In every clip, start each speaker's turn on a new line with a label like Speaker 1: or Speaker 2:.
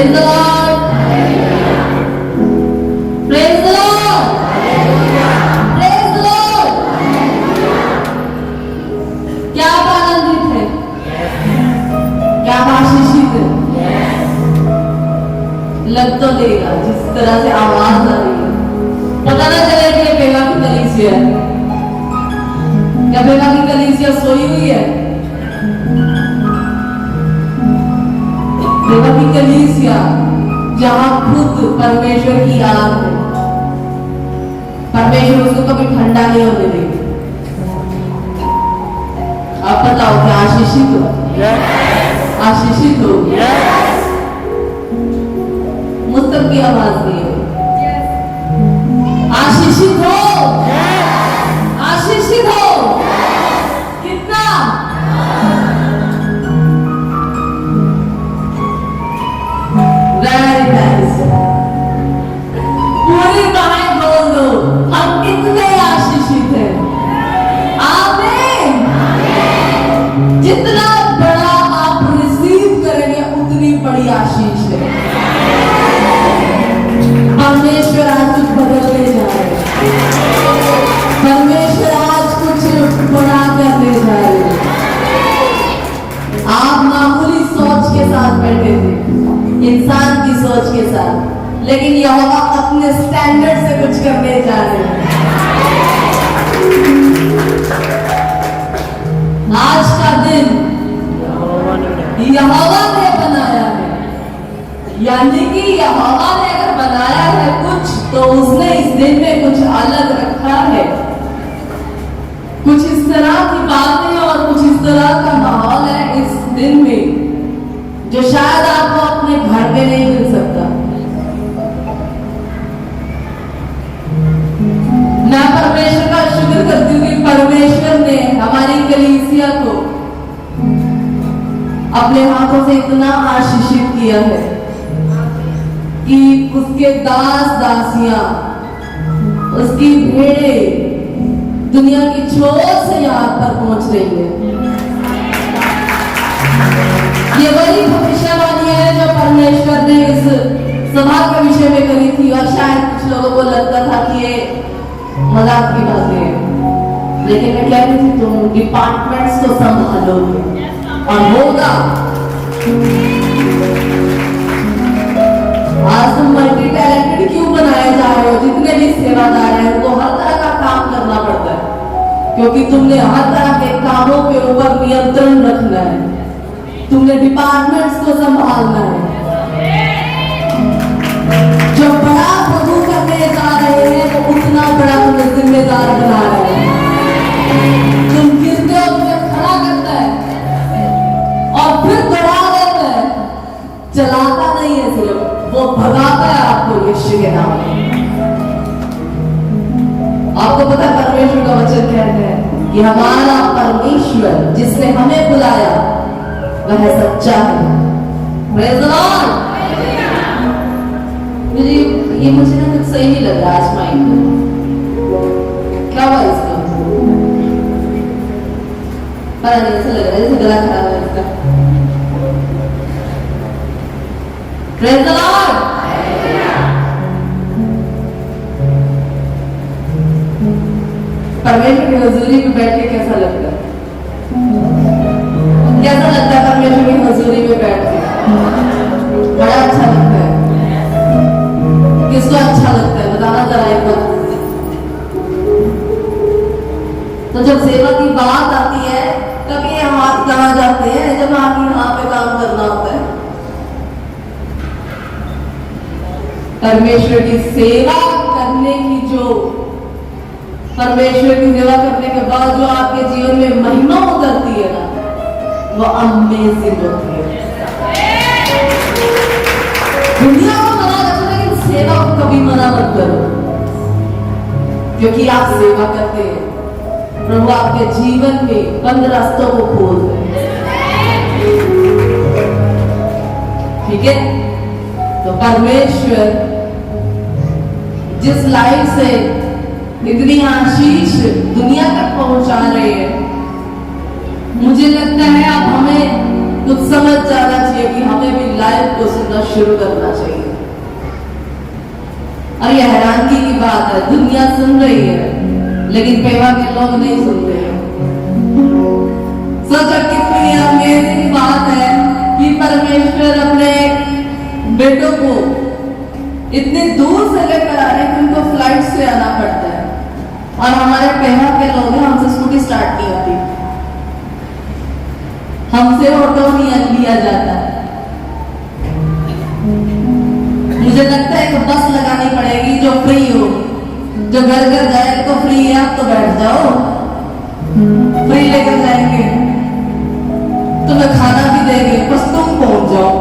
Speaker 1: Praise the Lord. Praise the Lord. Praise the Lord. क्या आप आनंदित हैं? क्या आप आशीषित हैं? लग तो देगा जिस तरह से आवाज आ रही है, पता ना चले कि ये बेगा की कलीसिया है। क्या बेगा की कलीसिया सोई हुई है? बेगा की कलीसिया जहां खुद परमेश्वर की आग है, परमेश्वर उसको कभी ठंडा नहीं होने देगा। आप बताओ क्या आशीषित हो? आशीषित हो? मुझ तक की आवाज नहीं हो। आशीषित हो? आशीषित हो? कितना? Very nice. पूरी बाहें खोल दो, हम कितने आशीषित हैं। आमीन। जितना बड़ा आप रिसीव करेंगे उतनी बड़ी आशीष है। परमेश्वर आज कुछ बदलने जा रहे हैं। परमेश्वर आज कुछ बड़ा करने जा रहे हैं। आप मामूली सोच के साथ बैठे थे, इंसान की सोच के साथ, लेकिन यहोवा अपने स्टैंडर्ड से कुछ करने जा रहे हैं। आज का दिन यहोवा ने बनाया है, यानी कि यहोवा ने अगर बनाया है कुछ, तो उसने इस दिन में कुछ अलग रखा है। कुछ इस तरह की बातें और कुछ इस तरह का माहौल है इस दिन में, जो शायद आपको अपने घर में नहीं मिल सकता। मैं परमेश्वर का शुक्र करती हूँ कि परमेश्वर ने हमारी कलीसिया को अपने हाथों से इतना आशीषित किया है कि उसके दास दासियां, उसकी भेड़ें दुनिया की छोर से यहाँ पर पहुंच रही है। ये वही भविष्यवाणी है जो परमेश्वर ने इस सभा के विषय में करी थी, और शायद कुछ लोगों को लगता था कि ये मजाक की बातें हैं, लेकिन मैं कह रही थी तुम डिपार्टमेंट्स को संभालोगे और होगा। आज तुम मल्टी टैलेंटेड क्यों बनाए जा रहे हो? जितने भी सेवादार हैं उनको हर तरह का काम करना पड़ता है, क्योंकि तुमने हर तरह के कामों के ऊपर नियंत्रण रखना है, तुमने डिपार्टमेंट्स को संभालना है। जो बड़ा प्रभु करने जा रहे हैं वो उतना बड़ा तुम्हें जिम्मेदार बना रहे हैं। तुम गिरते हो तुम्हें खड़ा करता है और फिर बढ़ा देता है, चलाता नहीं है, सिर्फ वो भगाता है आपको यीशु के नाम में। आपको पता है परमेश्वर का वचन कहता है कि हमारा परमेश्वर जिसने हमें बुलाया वह सच्चा है। Praise the Lord. मुझे ना कुछ सही नहीं लग रहा आज माइक में। क्या हुआ इसका? पता नहीं, ऐसा लग रहा है जैसे गला खराब है इसका। Praise the Lord. परमेश्वर की हजूरी में बैठ के कैसा लगता है? कैसा लगता है परमेश्वर की हजूरी में बैठ के? बड़ा अच्छा लगता है। किसको अच्छा लगता है बताना जरा एक बार। तो जब सेवा की बात आती है तब ये हाथ कहाँ जाते हैं? जब आप यहाँ पे काम करना होता है। परमेश्वर की सेवा करने की जो परमेश्वर की सेवा करने के बाद जो आपके जीवन में महिमा उतरती है ना, वो अमेजिंग होती है। दुनिया को मना करते, लेकिन सेवा को कभी मना मत करो, क्योंकि आप सेवा करते हैं। प्रभु आपके जीवन में बंद रास्तों को खोल दे। ठीक है? तो परमेश्वर जिस लाइफ से इतनी आशीष दुनिया तक पहुंचा रहे हैं, मुझे लगता है अब हमें कुछ समझ जाना चाहिए कि हमें भी लाइफ को सुनना शुरू करना चाहिए। और यह हैरानगी की बात है, दुनिया सुन रही है लेकिन पेवा के लोग नहीं सुनते हैं। सोचो कितनी अमेजिंग बात है कि परमेश्वर अपने बेटों को इतने दूर से लेकर आ रहे हैं कि उनको फ्लाइट से आना पड़ता है, और हमारे पेवा के लोग हैं, हमसे स्कूटी स्टार्ट नहीं होती, हमसे ऑटो नहीं लिया जाता। मुझे लगता है कि बस लगानी पड़ेगी जो फ्री हो, जो घर घर जाए तो फ्री है, आप तो बैठ जाओ, फ्री लेकर जाएंगे, तुम्हें खाना भी देंगे, बस तुम पहुंच जाओ।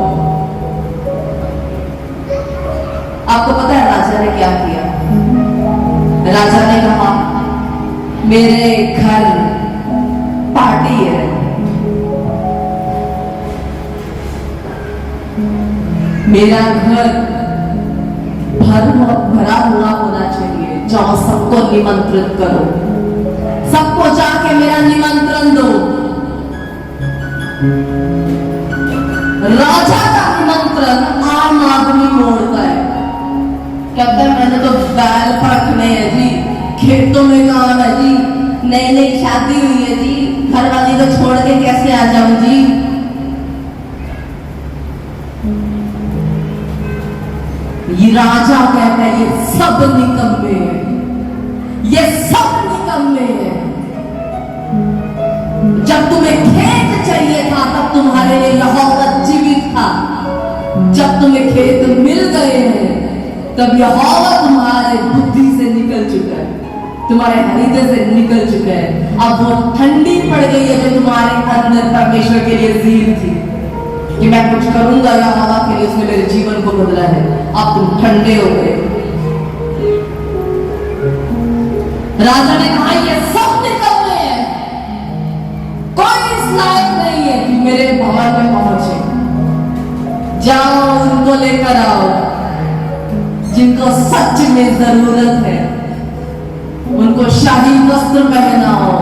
Speaker 1: आपको पता है राजा ने क्या किया? राजा ने कहा मेरे घर पार्टी है, मेरा घर भरा हुआ होना चाहिए, जाओ सबको निमंत्रित करो, सबको जाके मेरा निमंत्रण दो। राजा का निमंत्रण आम आदमी मोड़ता है, कहता है मैंने तो बैल परखने हैं जी, खेतों में काम है जी, नई नई शादी हुई है जी, घर वाली को छोड़ के कैसे आ जाऊं जी। ये राजा कहता है ये सब निकम्मे हैं, ये सब निकम्मे हैं। जब तुम्हें खेत चाहिए था तब तुम्हारे लिए यहोवा जीवित था, जब तुम्हें खेत मिल गए हैं तब यहोवा तुम्हारे बुद्धि से निकल चुका है, तुम्हारे हृदय से निकल चुका है। अब वो ठंडी पड़ गई है जो तुम्हारे अंदर परमेश्वर के लिए ज़ीद थी कि मैं कुछ करूंगा यहोवा के लिए, उसने मेरे जीवन को बदला है। अब तुम ठंडे हो गए। राजा ने कहा ये सब निकलने हैं, कोई इस लायक नहीं है कि मेरे भवन में पहुंचे, जाओ उनको लेकर आओ जिनको सच में जरूरत है, उनको शाही वस्त्र पहनाओ,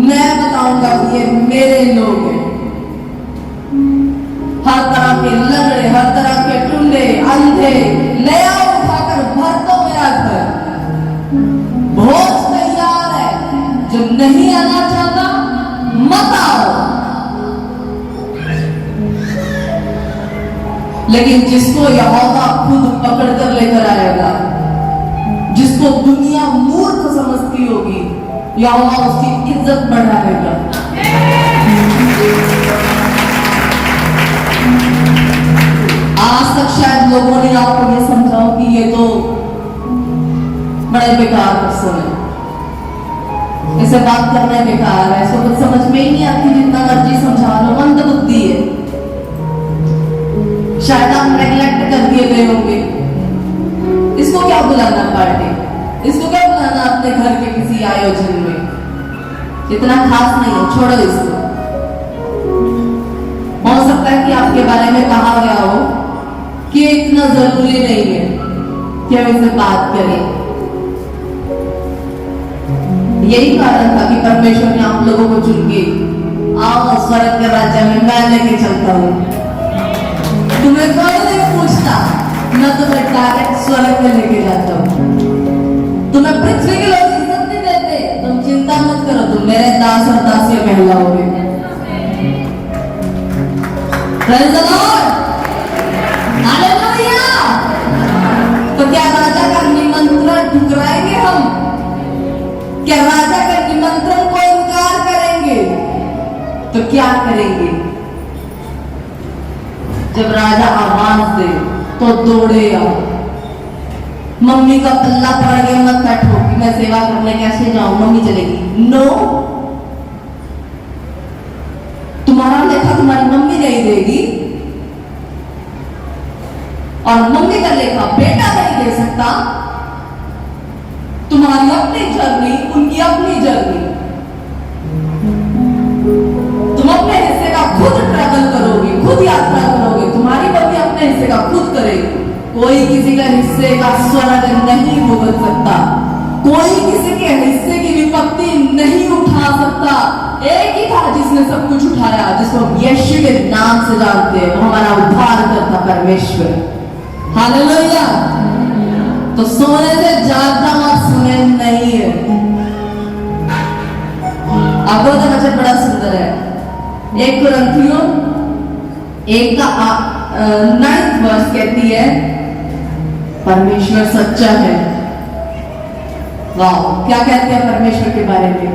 Speaker 1: मैं बताऊंगा ये मेरे लोग हैं। हर तरह के लंगड़े, हर तरह के टुंडे, अंधे ले आओ उठाकर, भर दो मेरा घर, भोज तैयार है, जो नहीं आना चाहता मत आओ। लेकिन जिसको यहोवा खुद पकड़ कर लेकर आएगा, जिसको दुनिया मूर्ख समझती होगी, यहोवा उसकी इज्जत बढ़ाएगा। आज तक शायद लोगों ने आपको ये समझाओ कि ये तो बड़े बेकार पर्सन है, इसे बात करना बेकार है, इसको कुछ समझ में ही नहीं आती, जितना मर्जी समझा लो, मंद बुद्धि है। शायद आप नेग्लेक्ट कर दिए गए होंगे, इसको क्या बुलाना पार्टी, इसको क्या बुलाना अपने घर के किसी आयोजन में, इतना खास नहीं है, छोड़ो इसको। हो सकता है कि आपके बारे में कहा गया हो कि इतना जरूरी नहीं है कि हम इसे बात करें। यही कारण था कि परमेश्वर ने आप लोगों को चुन के आओ स्वर्ग के राज्य में मैं लेके चलता हूं। तुम्हें कोई नहीं पूछता, मैं तुम्हें डायरेक्ट स्वर्ग में लेके जाता हूं। तुम्हें पृथ्वी के लोग इज्जत नहीं देते, तुम चिंता मत करो, तुम मेरे दास और दासियां कहलाओगे। Praise the Lord! हालेलुया! तो क्या राजा का निमंत्रण ठुकराएंगे हम? क्या राजा का निमंत्रण को इनकार करेंगे? तो क्या करेंगे? जब राजा आवाज दे तो दौड़े आओ। मम्मी का पल्ला पड़ गया मत बैठो कि मैं सेवा करने कैसे जाऊं, मम्मी चलेगी। नो, तुम्हारा लेखा तुम्हारी मम्मी नहीं देगी, और मम्मी का लेखा बेटा नहीं दे सकता। तुम्हारी अपनी जर्नी, उनकी अपनी जर्नी, तुम अपने हिस्से का खुद ट्रैवल करोगे, खुद यात्रा करोगे, तुम्हारी मम्मी अपने हिस्से का खुद करेगी। कोई किसी का हिस्से का स्वर्ग नहीं भुगत सकता, कोई किसी के हिस्से की विपत्ति नहीं उठा सकता। एक ही था जिसने सब कुछ उठाया, जिसको यीशु के नाम से जानते हैं, वो हमारा उद्धार करता परमेश्वर। हालेलुया। तो सोने से ज्यादा मत सुने नहीं है। आपको तो वचन बड़ा सुंदर है। 1 कुरिन्थियों 1 का 9th वर्स कहती है परमेश्वर सच्चा है। वाह, क्या कहते हैं परमेश्वर के बारे में?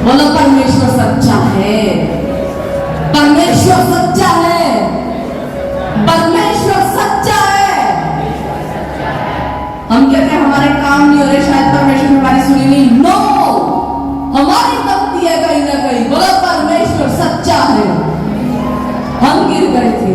Speaker 1: बोलो परमेश्वर सच्चा है। परमेश्वर सच्चा है। परमेश्वर सच्चा है। हम कहते हैं हमारे काम नहीं हो रहे, शायद परमेश्वर हमारी सुनी नहीं। नो, हमारी गलती है कहीं ना कहीं। बोलो परमेश्वर सच्चा है। हम गिर गए थे,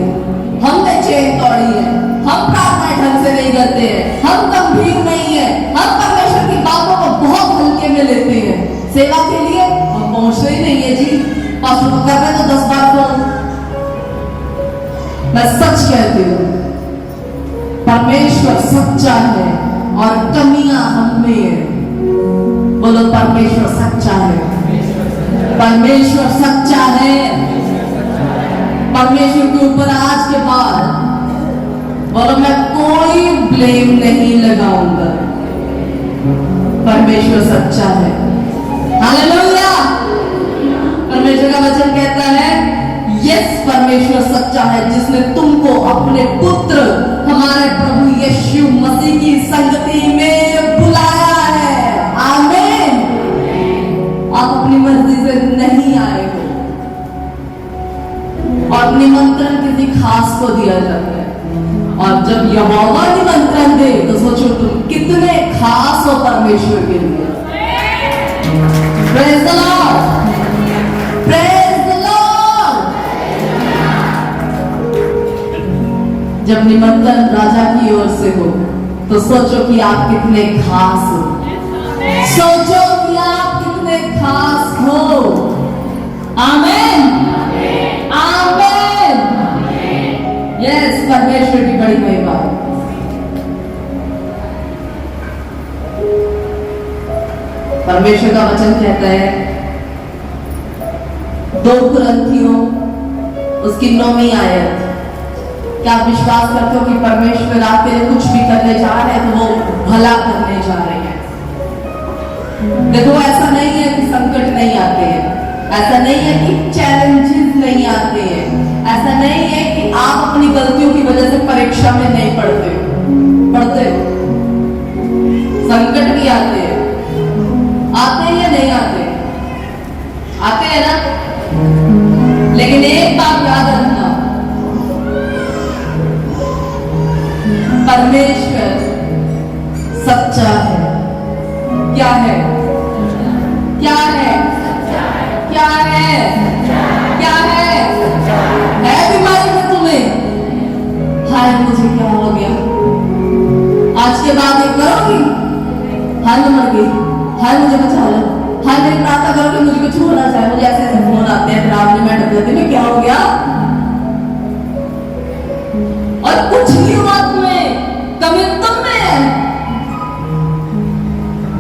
Speaker 1: हमने चेन तोड़ी है, हम प्रार्थना ढंग से नहीं करते हैं, हम गंभीर नहीं है, हम परमेश्वर की बातों को बहुत हल्के में लेते हैं। सेवा के लिए हम पहुंचते ही नहीं है जी। पास्टर को कर रहे तो 10 बार फोन। मैं सच कहती हूँ, परमेश्वर सच्चा है और कमियां हम में है। बोलो परमेश्वर सच्चा है। परमेश्वर सच्चा है। परमेश्वर के ऊपर आज के बाद बोलो मैं कोई ब्लेम नहीं लगाऊंगा। परमेश्वर सच्चा है। हालेलुया। परमेश्वर का वचन कहता है यस, परमेश्वर सच्चा है जिसने तुमको अपने पुत्र हमारे प्रभु यीशु मसीह की संगति में बुलाया है। आमीन। आप अपनी मर्जी से नहीं आए हो और निमंत्रण किसी खास को दिया जाता है। और जब यहोवा निमंत्रण दे तो सोचो तुम कितने खास हो परमेश्वर के लिए। Praise the Lord. Praise the Lord. जब निमंत्रण राजा की ओर से हो तो सोचो कि आप कितने खास हो। सोचो कि आप कितने खास हो। आमीन। आमीन। यस, परमेश्वर की बड़ी महिमा। परमेश्वर का वचन कहता है 2 कुरिन्थियों उसकी 9वीं आयत। क्या आप विश्वास करते हो कि परमेश्वर आपके लिए कुछ भी करने जा रहे हैं तो वो भला करने जा रहे हैं? देखो, ऐसा नहीं है कि संकट नहीं आते हैं, ऐसा नहीं है कि चैलेंजेस नहीं आते हैं, ऐसा नहीं है कि आप अपनी गलतियों की वजह से परीक्षा में नहीं पढ़ते हो। संकट भी आते हैं या नहीं आते? आते हैं ना। लेकिन एक बात याद रखना, परमेश्वर सच्चा है। क्या है? क्या है? क्या है? क्या है? है बीमारी में तुम्हें? हाय मुझे क्या हो गया? आज के बाद ये करोगी? हाय मैं मर गई, हाय मुझे बचा लो, हाय मेरी प्रार्थना करो कि मुझे कुछ होना चाहिए। मुझे ऐसे ऐसे फोन आते हैं, डरावनी में डर जाती है, क्या हो गया? और कुछ नहीं हुआ तुम्हें, कमी तुम में है।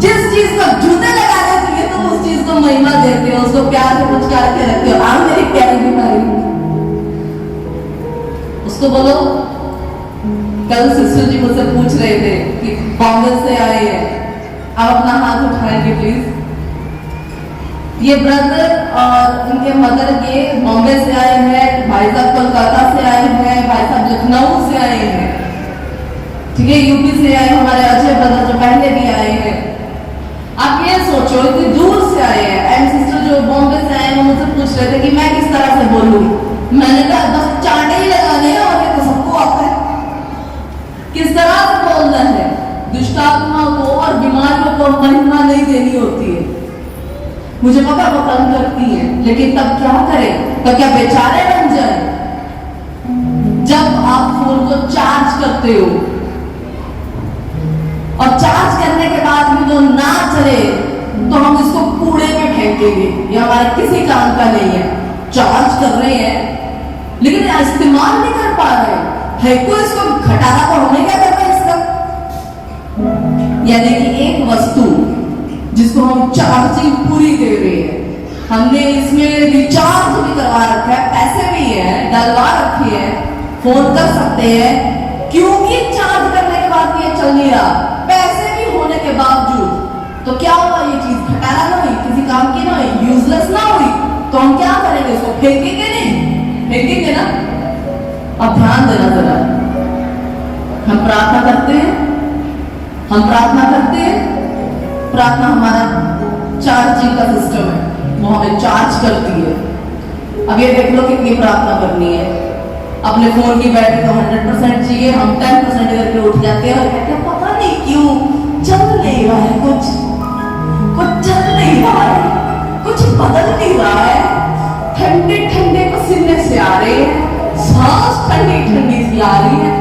Speaker 1: जिस चीज को जूते लगाने के लिए तुम उस चीज को महिमा देते हो, उसको प्यार से पुचकार के रखते हो। आप मेरी प्यारी बीमारी, उसको बोलो। कल सिस्टर जी मुझसे पूछ रहे थे कि बॉम्बे से आए हैं, आप अपना हाथ उठाएंगे प्लीज। ये ब्रदर और इनके मदर ये बॉम्बे से आए हैं, भाई साहब कोलकाता से आए हैं, भाई साहब लखनऊ से आए हैं, ठीक है, यूपी से आए हमारे अजय ब्रदर जो पहले भी आए हैं। आप ये सोचो इतनी दूर से आए हैं। एंड सिस्टर जो बॉम्बे से आए हैं मुझसे पूछ रहे थे कि मैं किस तरह से बोलूं। मैंने कहा बस चांटे ही लगाने हैं और ये तो सबको आता है। किस तरह से बोलना है? दुष्टात्मा को और बीमारियों को महिमा नहीं देनी होती है। मुझे पता वो तंग करती है, लेकिन तब क्या करें? तो क्या बेचारे बन जाए? जब आप फोन को चार्ज करते हो और चार्ज करने के बाद भी वो ना चले तो हम इसको कूड़े में फेंकेंगे, ये हमारे किसी काम का नहीं है। चार्ज कर रहे हैं लेकिन इस्तेमाल नहीं कर पा रहे है, को इसको घटाना तो हमें क्या करना है इसका? यानी कि एक वस्तु जिसको हम चार्जिंग पूरी दे रहे हैं, हमने इसमें रिचार्ज भी करवा रखा है, पैसे भी है, डलवा रखे हैं, फोन कर सकते हैं, क्योंकि चार्ज करने के बाद ये चल नहीं रहा, पैसे भी होने के बावजूद। तो क्या हुआ, ये चीज घटाना ना हुई, किसी काम की ना हुई, यूजलेस ना हुई, तो हम क्या करेंगे, इसको फेंकेंगे नहीं, फेंकेंगे ना। अब ध्यान देना जरा, हम प्रार्थना करते हैं, हम प्रार्थना करते हैं, प्रार्थना हमारा चार्जिंग का सिस्टम है, वो हमें चार्ज करती है। अब ये देख लो कितनी प्रार्थना करनी है। अपने फोन की बैटरी तो 100% चाहिए, हम 10% करके उठ जाते हैं और कहते हैं पता नहीं क्यों चल नहीं रहा है, कुछ चल नहीं रहा है, कुछ बदल नहीं रहा है, ठंडे ठंडे पसीने से आ रहे हैं, सांस ठंडी ठंडी सी आ रही है,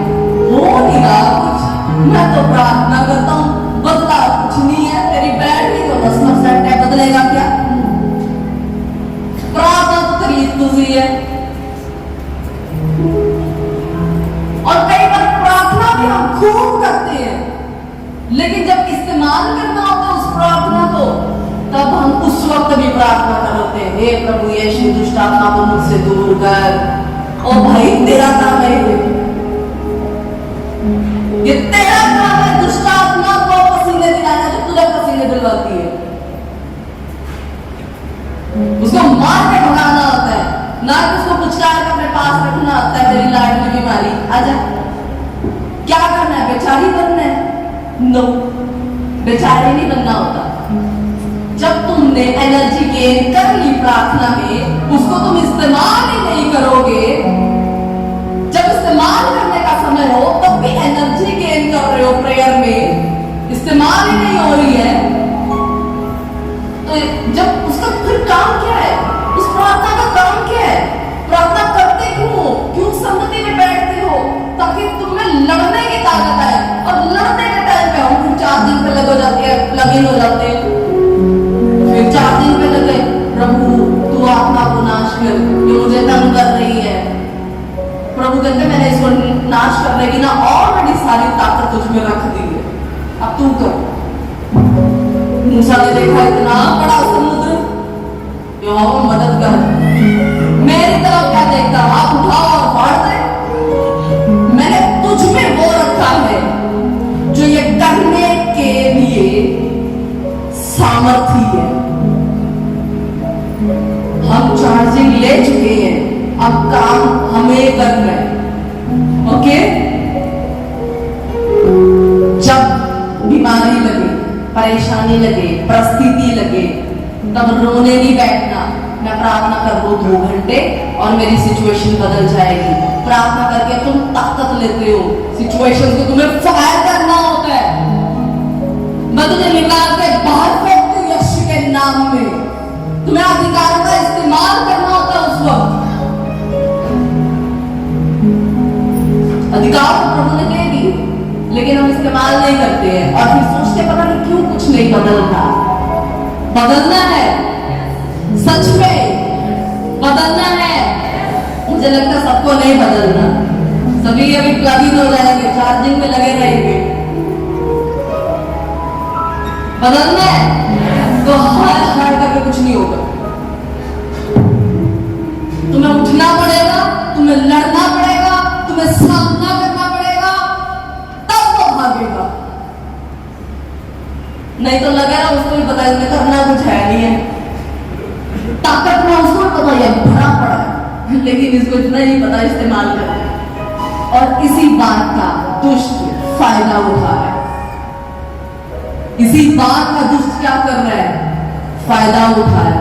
Speaker 1: हो नहीं रहा कुछ। मैं तो प्रार्थना करता हूँ, बदला कुछ नहीं है, तेरी बैटरी तो 10% है, बदलेगा क्या? प्रार्थना तो तेरी तुझी है। और कई बार प्रार्थना भी हम खूब करते हैं, लेकिन जब इस्तेमाल करना होता है उस प्रार्थना को, तब हम उस वक्त भी प्रार्थना करते हैं, हे प्रभु यीशु दुष्ट आत्मा को मुझसे दूर कर। ओ भाई तेरा काम है ये तेरा काम है, दुष्ट आत्मा को पसीने दिलाना जो तुझे पसीने दिलवाती है, उसको मार के भगाना होता है, ना कि उसको पुचकार के अपने पास रखना होता है। मेरी लाडली बीमारी आजा, क्या करना है, बेचारी बनना है? नो, बेचारी नहीं बनना होता। जब तुमने एनर्जी गेन कर ली प्रार्थना में, उसको तुम इस्तेमाल ही नहीं करोगे, जब इस्तेमाल करने का समय हो तब भी एनर्जी गेन कर रहे हो प्रेयर में, इस्तेमाल ही नहीं हो रही है, तो जब उसका फिर काम क्या है, उस प्रार्थना का काम क्या है? प्रार्थना करते क्यों संगति में बैठते हो? ताकि तुम्हें लड़ने की ताकत आए, और लड़ने के टाइम पे हम चार्जिंग पे लग जाते हैं, प्लग इन हो जाते हैं, फिर चार्जिंग पे लगे, प्रभु तू आत्मा को नाश कर, ये मुझे तंग कर रही है। प्रभु कहते मैंने इसको नाश करने की ना ऑलरेडी सारी ताकत तुझ में रख दी है, अब तू कर। मूसा ने देखा इतना बड़ा समुद्र, यहोवा मदद कर, मेरी तरफ क्या देखता, हाथ उठाओ और फाड़ दे। मैंने तुझ में वो रखा है जो ये करने के लिए सामर्थी है। हम चार्जिंग ले चुके हैं, अब काम हमें करना है। ओके, जब बीमारी लगे, परेशानी लगे, परिस्थिति लगे, तब रोने नहीं बैठना, मैं प्रार्थना कर लूं 2 घंटे और मेरी सिचुएशन बदल जाएगी। प्रार्थना करके तुम ताकत लेते हो, सिचुएशन को तुम्हें फायर करना होता है। मैं तुझे निकाल के बाहर फेंकती हूं यीशु के नाम में। तुम्हें अधिकार का इस्तेमाल करना होता है उस वक्त। अधिकार तो प्रभु ने दे दी, लेकिन हम इस्तेमाल नहीं करते हैं, और फिर सोचते पता नहीं क्यों कुछ नहीं बदलता। बदलना है, सच में बदलना है। मुझे लगता है सबको नहीं बदलना, सभी अभी प्लग इन हो जाएंगे, चार्जिंग में लगे रहेंगे। बदलना है तो हार हार करके कुछ नहीं होगा। तुम्हें उठना पड़ेगा, तुम्हें लड़ना पड़ेगा, तुम्हें सामना करना पड़ेगा, तब वो भागेगा। नहीं तो लगेगा उसको भी पता है करना कुछ है नहीं है, ताकत में उसको पता है भरा पड़ा है, लेकिन इसको इतना नहीं पता इस्तेमाल करना है। और इसी बात का दुष्ट फायदा उठा है, इसी बात का दुष्ट क्या कर रहा है, फायदा उठा है।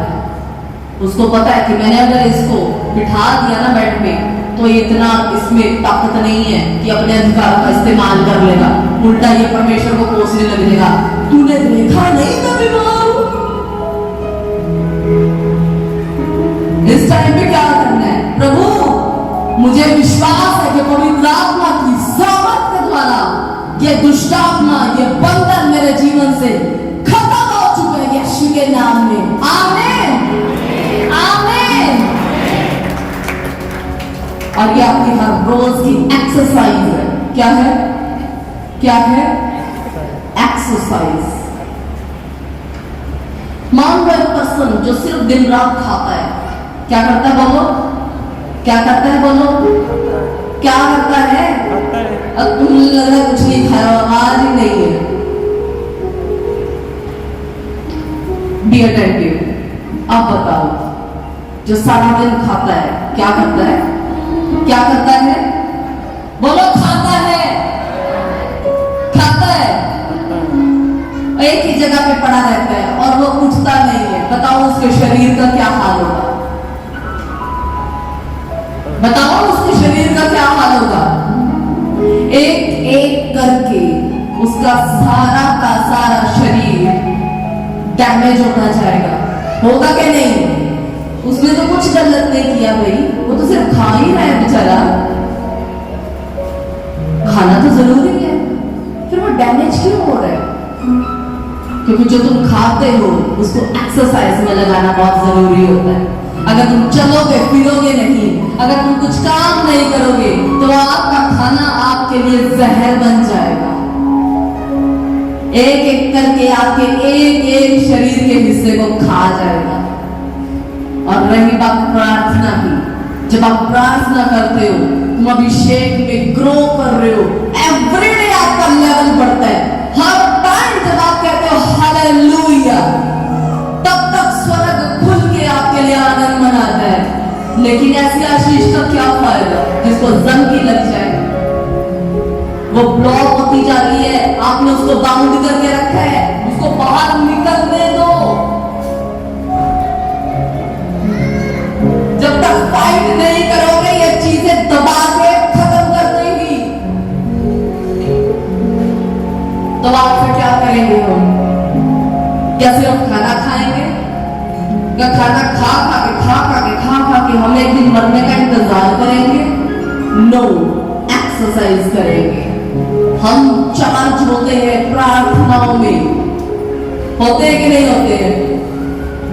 Speaker 1: उसको पता है कि मैंने अगर इसको बिठा दिया ना बेड में, तो इतना इसमें ताकत नहीं है कि अपने अधिकार का इस्तेमाल कर लेगा, उल्टा ये परमेश्वर को कोसने लगेगा। तूने देखा नहीं था बीमार, इस टाइम पे क्या करना है? प्रभु मुझे विश्वास है कि पवित्र आत्मा की सामर्थ के द्वारा ये दुष्ट आत्मा, ये बंधन मेरे जीवन से खत्म हो चुके हैं यीशु के नाम में। आमीन, आमीन। और ये आपकी हर रोज की एक्सरसाइज है। क्या है? क्या है? एक्सरसाइज। मान लो एक पर्सन जो सिर्फ दिन रात खाता है, क्या करता है बोलो? क्या करता है बोलो? क्या करता है? अब तुम लग रहा कुछ नहीं खाया, आवाज ही नहीं है। Be attentive. अब बताओ, जो सारा दिन खाता है क्या करता है? क्या करता है? बोलो, खाता है। खाता है, एक ही जगह पे पड़ा रहता है और वो उठता नहीं है। बताओ उसके शरीर का क्या हाल होगा? बताओ उसके शरीर का क्या हाल होगा? एक एक करके उसका सारा का सारा शरीर डैमेज होता जाएगा। होगा कि नहीं? उसने तो कुछ गलत नहीं किया भाई, वो तो सिर्फ खा ही रहा है बेचारा। खाना तो जरूरी है, फिर वो डैमेज क्यों हो रहा है? क्योंकि जो तुम खाते हो उसको एक्सरसाइज में लगाना बहुत जरूरी होता है। अगर तुम चलोगे फिरोगे नहीं, अगर तुम कुछ काम नहीं करोगे तो आपका खाना आपके लिए जहर बन जाएगा। एक एक करके आपके एक एक शरीर के हिस्से को खा जाएगा। और रही बात प्रार्थना की, जब आप प्रार्थना करते हो, तुम अभिषेक में ग्रो कर रहे हो, एवरीडे आपका लेवल बढ़ता है। हर टाइम जब आप कहते हो हालेलुया, तब तक स्वर्ग खुल के आपके लिए आनंद मनाता है। लेकिन ऐसी आशीष का क्या फायदा जिसको जंग लग जाए, वो ब्लॉक होती जा रही है, आपने उसको बाउंड करके रखा है, उसको बाहर निकलने दो। जब तक फाइट नहीं करोगे ये चीजें दबा के खत्म कर देगी। तो आप फिर क्या करेंगे? हम क्या सिर्फ खाना खाएंगे? क्या खाना खा खा के हम एक दिन मरने का इंतजार करेंगे? नो, एक्सरसाइज करेंगे। हम चार्ज होते हैं प्रार्थनाओं में, होते हैं कि नहीं होते हैं?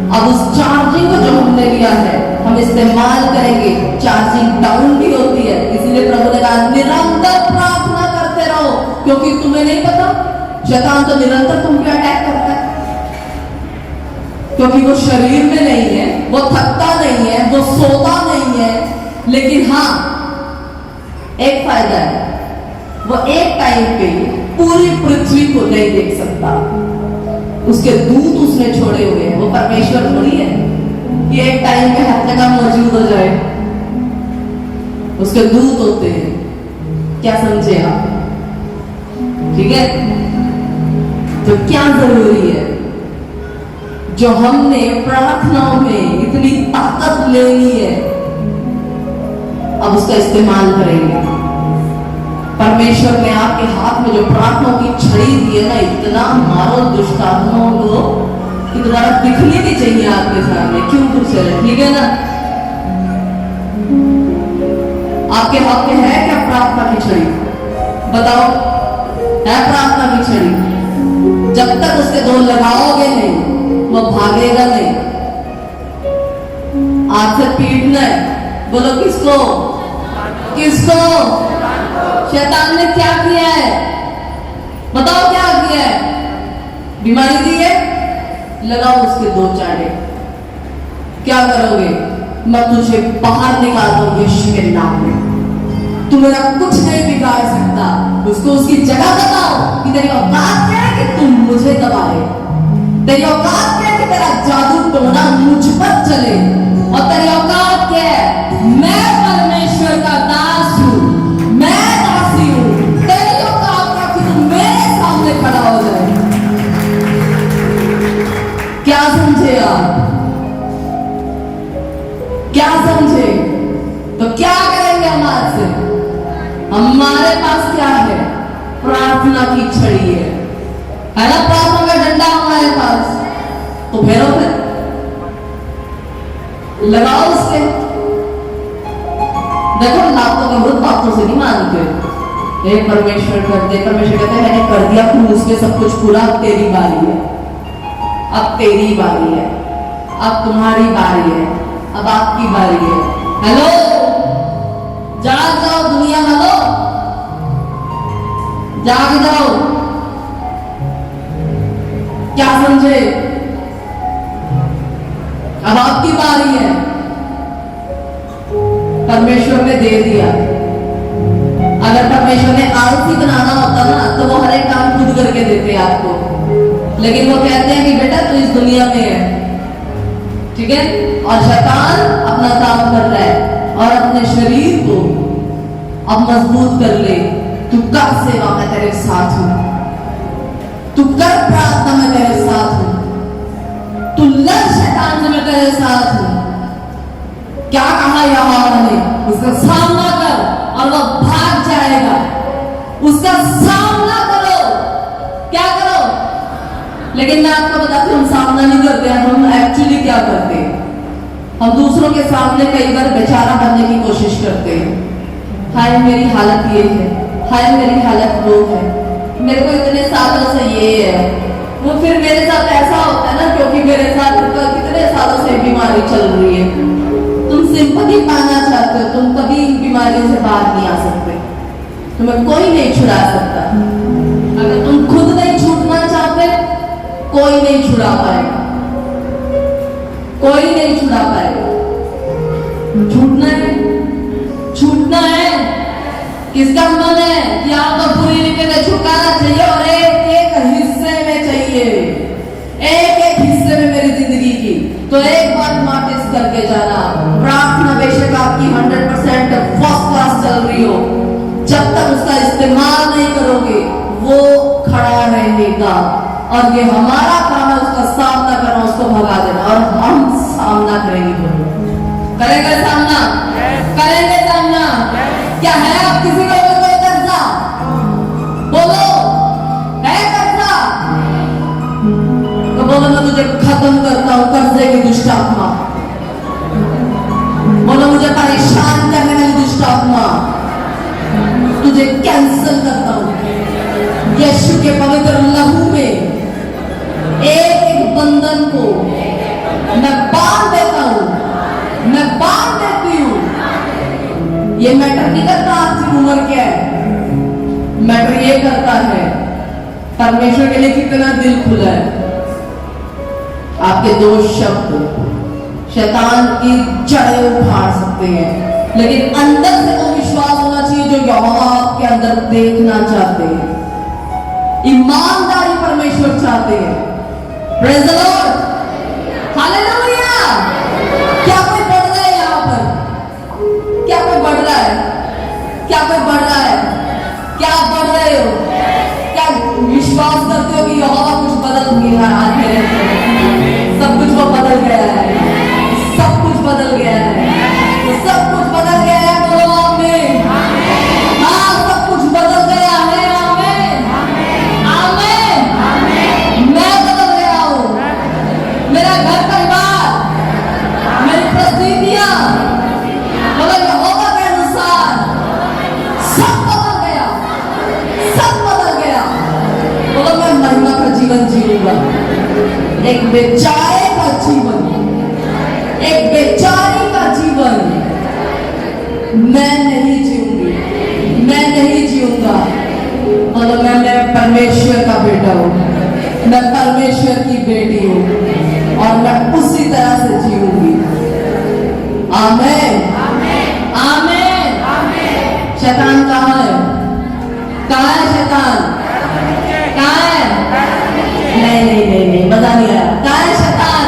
Speaker 1: अब उस चार्जिंग को जो हमने लिया है हम इस्तेमाल करेंगे। चार्जिंग डाउन भी होती है, इसीलिए प्रभु ने कहा निरंतर प्रार्थना करते रहो, क्योंकि तुम्हें नहीं पता शैतान तो निरंतर तुम पे अटैक करता है। क्योंकि वो शरीर में नहीं है, वो थकता नहीं है, वो सोता नहीं है। लेकिन हाँ, एक फायदा है, वो एक टाइम पे पूरी पृथ्वी को नहीं देख सकता। उसके दूत उसने छोड़े हुए हैं, वो परमेश्वर थोड़ी है कि एक टाइम पे हर जगह मौजूद हो जाए। उसके दूत होते हैं। क्या समझे आप? ठीक है, तो क्या जरूरी है? जो हमने प्रार्थनाओं में इतनी ताकत ले ली है, अब उसका इस्तेमाल करेंगे। परमेश्वर ने आपके हाथ में जो प्रार्थनाओं की छड़ी दी है ना, इतना मारो दुष्ट आत्माओं को कि दोबारा दिखनी नहीं चाहिए आपके सामने। क्यों कुछ है? ठीक है ना? आपके हाथ में है क्या प्रार्थना की छड़ी? बताओ, है प्रार्थना की छड़ी? जब तक उसके दो लगाओगे नहीं, वो भागेगा नहीं। आज से पीटना है। बोलो किसको? किसको? शैतान ने क्या किया है? बताओ क्या किया है? बीमारी दी है, लगाओ उसके दो चाटे। क्या करोगे? मैं तुझे बाहर निकाल दूंगी यीशु के नाम में। तू मेरा कुछ नहीं बिगाड़ सकता। उसको उसकी जगह बताओ कि तेरी औकात क्या है कि तुम मुझे दबाए। तेरी औकात क्या है कि तेरा जादू टोना मुझ पर चले। और तेरी औकात क्या है? मैं परमेश्वर का दास हूं, मैं दासी हूं। तेरी औकात क्या कि तुम मेरे सामने खड़ा हो जाए। क्या समझे आप? क्या समझे? तो क्या करेंगे हम आज से? हमारे पास क्या है? प्रार्थना की छड़ी है ना? प्रार्थना का डंडा हमारे पास। तो फेरो फिर, लगाओ उसके। देखो, लातों के मृत बातों से नहीं मानते। हे परमेश्वर कर दे। परमेश्वर कहते हैं मैंने कर दिया क्रूस में सब कुछ पूरा, अब तेरी बारी है। अब तेरी बारी है, अब तुम्हारी बारी है, अब आपकी बारी है। हेलो, जाग जाओ दुनिया वालों, जाग जाओ। क्या समझे? अब आपकी बारी है। परमेश्वर ने दे दिया, करके देते हैं आपको, लेकिन वो कहते हैं कि बेटा तू इस दुनिया में है, ठीक है, और शैतान अपना काम कर रहा है और अपने शरीर को अब मजबूत कर ले। तू कर सेवा, मैं तेरे साथ हूं, तू कर प्रार्थना, मैं तेरे साथ हूं, तू लड़ शैतान से, मैं तेरे साथ हूं। क्या कहा यहोवा ने? उसका सामना कर और वो भाग जाएगा। उसका सामना करो, क्या करो? लेकिन मैं आपको बताती हूँ, हम सामना नहीं करते हैं, हम एक्चुअली क्या करते हैं? हम दूसरों के सामने कई बार बेचारा बनने की कोशिश करते हैं। हाय मेरी हालत ये है, हाय मेरी हालत वो है, मेरे को इतने सालों से ये है, वो फिर मेरे साथ ऐसा होता है ना, क्योंकि मेरे साथ कितने सालों से बीमारी चल रही है। तुम सिंपैथी पाना चाहते हो, तुम कभी इन बीमारियों से बाहर नहीं आ सकते, तुम्हें कोई नहीं छुड़ा सकता। अगर तुम खुद नहीं छूटना चाहते, कोई नहीं छुड़ा पाएगा, कोई नहीं छुड़ा पाएगा। छूटना है, छूटना है। किसका मन है कि आपको पूरी रीति छुटकारा चाहिए और एक एक हिस्से में चाहिए, एक एक हिस्से में मेरी जिंदगी की, तो एक बार नोटिस करके जाना, प्रार्थना बेशक आपकी 100% फर्स्ट क्लास चल रही हो, जब तक उसका इस्तेमाल नहीं करोगे वो खड़ा रहेगा। और ये हमारा काम है उसका सामना करना, उसको भगा देना, और हम सामना करेंगे। करेंगे सामना, करेंगे सामना। क्या है आप किसी को कोई कर्जा? बोलो, है कर्जा? तो बोलो मैं तुझे खत्म करता हूं कर्जे की दुष्ट आत्मा। बोलो मुझे परेशान करने वाली दुष्ट आत्मा, तुझे कैंसिल करता हूं। यीशु के पवित्र लहू में एक एक बंधन को मैं बांध देता हूं, मैं बांध देती हूं। ये मैटर नहीं करता आपकी उम्र क्या है, मैटर ये करता है परमेश्वर के लिए कितना दिल खुला है। आपके दो शब्द शैतान की जड़ें उखाड़ सकते हैं, लेकिन अंदर से वो विश्वास होना चाहिए जो यहोवा आपके अंदर देखना चाहते हैं। ईमानदारी परमेश्वर चाहते हैं। Praise the Lord, hallelujah. क्या कोई बढ़ रहा है यहाँ पर? क्या कोई बढ़ रहा है? क्या कोई बढ़ रहा है? क्या आप बढ़ रहे हो? क्या विश्वास करते हो कि यहोवा कुछ बदल गया है? सब कुछ वो बदल गया है, सब कुछ बदल गया है, सब कुछ बदल गया है। बोलो आमीन। हाँ, सब कुछ बदल गया है। आमीन, आमीन। मैं बदल गया हूँ, मेरा घर परिवार, मेरी परिस्थितियां, बोलो यहोवा के अनुसार सब बदल गया, सब बदल गया। बोलो मैं महिमा का जीवन जीऊंगा। एक बेचारे का जीवन, एक बेचारी का जीवन मैं नहीं जीऊंगी, मैं नहीं जीऊंगा। बोलो मैं परमेश्वर का बेटा हूं, मैं परमेश्वर की बेटी हूं और मैं उसी तरह से जीऊंगी। आमीन, आमीन। शैतान कहाँ है? कहाँ है शैतान? कहाँ है? नहीं नहीं नहीं नहीं, मजा नहीं आया। कहाँ है शैतान?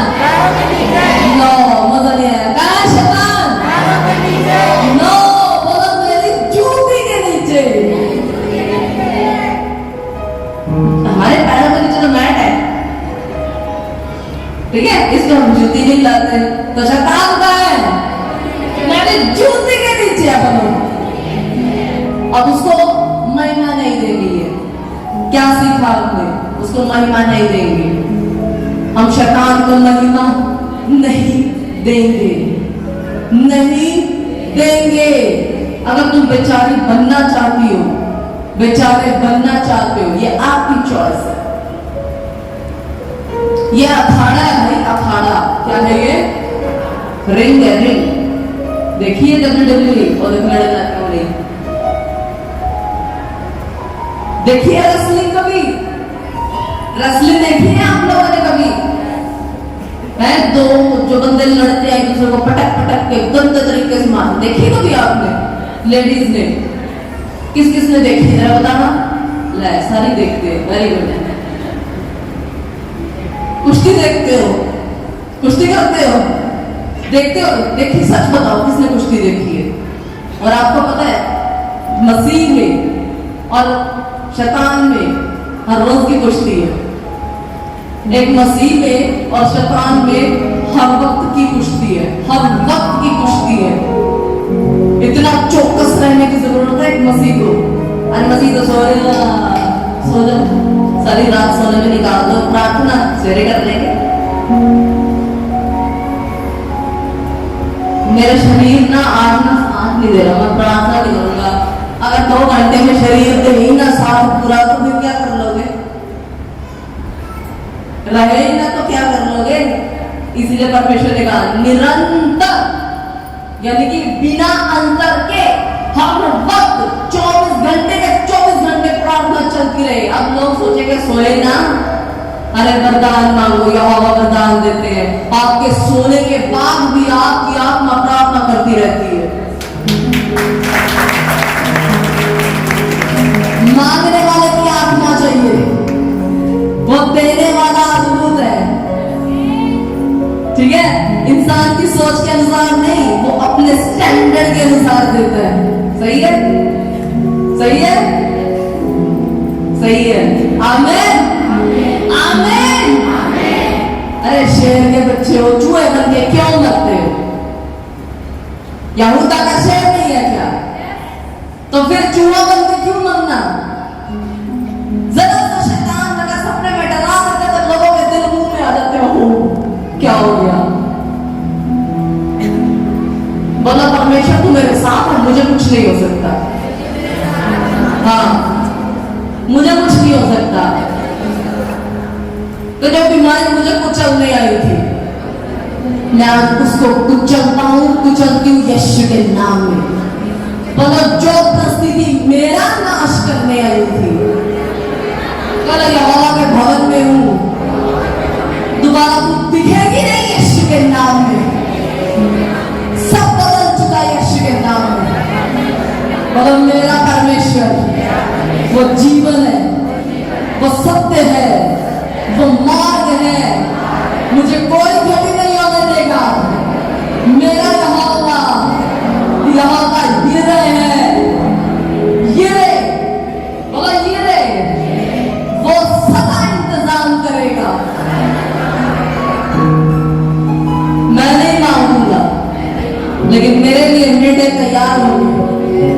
Speaker 1: नो, मजा नहीं आया। कहाँ है शैतान? नो, बोलो मेरी जूती के नीचे। हमारे पैरों के नीचे तो मैट है, ठीक है, इसको हम जूती नहीं लाते। तो शैतान कहाँ है? मेरी जूती के नीचे है। अब उसको महिमा नहीं देंगे। क्या सीखा हमने? उसको महिमा नहीं देंगे। हम शैतान को महिमा नहीं देंगे, नहीं देंगे। अगर तुम बेचारी बनना चाहती हो, बेचारे बनना चाहते हो, ये आपकी चॉइस है। ये अखाड़ा है भाई, अखाड़ा। क्या है ये? रिंग है, रिंग। देखिए WWE और नहीं देखिए रेसलिंग कभी? रेसलिंग देखी है आप लोगों ने कभी? है दो जो बंदे लड़ते हैं एक दूसरे को पटक पटक के गंदे तरीके से मार, देखी कभी आपने? लेडीज ने, किस किस ने देखी जरा बताना? ले सारी देखते हो, वेरी गुड। कुश्ती देखते हो, कुश्ती करते हो, देखते हो, देखिए सच बताओ किसने कुश्ती देखी है? और आपको पता है मसीह में और शैतान में हर रोज की कुश्ती है। एक मसीह में और शैतान में हर वक्त की कुश्ती है, हर वक्त की कुश्ती है। इतना चौकस रहने की जरूरत है एक मसीह को। अरे मसीह तो सो जाओ, सारी रात सोने में निकाल दो, प्रार्थना सवेरे कर लेंगे। मेरा शरीर ना आज नहीं दे रहा, मैं प्रार्थना नहीं करूंगा। अगर 2 घंटे में शरीर दे ही ना साथ पूरा, तो फिर क्या कर लोगे? रहे ही ना तो क्या कर लोगे? इसीलिए परमेश्वर ने कहा निरंतर, यानी कि बिना अंतर के हर वक्त 24 घंटे के 24 घंटे प्रार्थना चलती रहे। अब लोग सोचेंगे सोए ना, अरे वरदान मांगो, यहोवा वरदान देते हैं। आपके सोने के बाद भी आपकी आत्मा प्रार्थना करती रहती है। मांगने वाले की आत्मा चाहिए, वो देने वाला अद्भुत है। ठीक है, इंसान की सोच के अनुसार नहीं, वो अपने स्टैंडर्ड के अनुसार देता है। सही है, सही है, सही है। आमीन, आमीन। अरे शेर के बच्चे हो, चूहे बन के क्यों मरते हो? यहूदा का शेर नहीं है क्या? तो फिर चूहा बन के क्यों मरना? जरा सा शैतान अगर सपने में डरा देते तो लोगों के दिल मुंह में आ जाते हो, क्या हो गया? बोला परमेश्वर तू मेरे साथ है, मुझे कुछ नहीं हो सकता। हाँ, मुझे कुछ नहीं हो सकता। तो जब बीमारी मुझे कुचलने आई थी, मैं आज उसको कुचलता हूं, कुचलती हूं यीशु के नाम में। बोलो जो परिस्थिति मेरा नाश करने आई थी, कल यहोवा के भवन में हूं, दोबारा तू दिखेगी नहीं यीशु के नाम में। सब बदल चुका यीशु के नाम में। बोलो मेरा परमेश्वर वो जीवन है, वो सत्य है, वो मार्ग है, मुझे कोई कमी नहीं होने देगा। मेरा यहोवा यिरे है, यिरे, बोलो यिरे, वो सदा इंतजाम करेगा। मैं नहीं मांगूंगा, लेकिन मेरे लिए बेटे तैयार होंगे।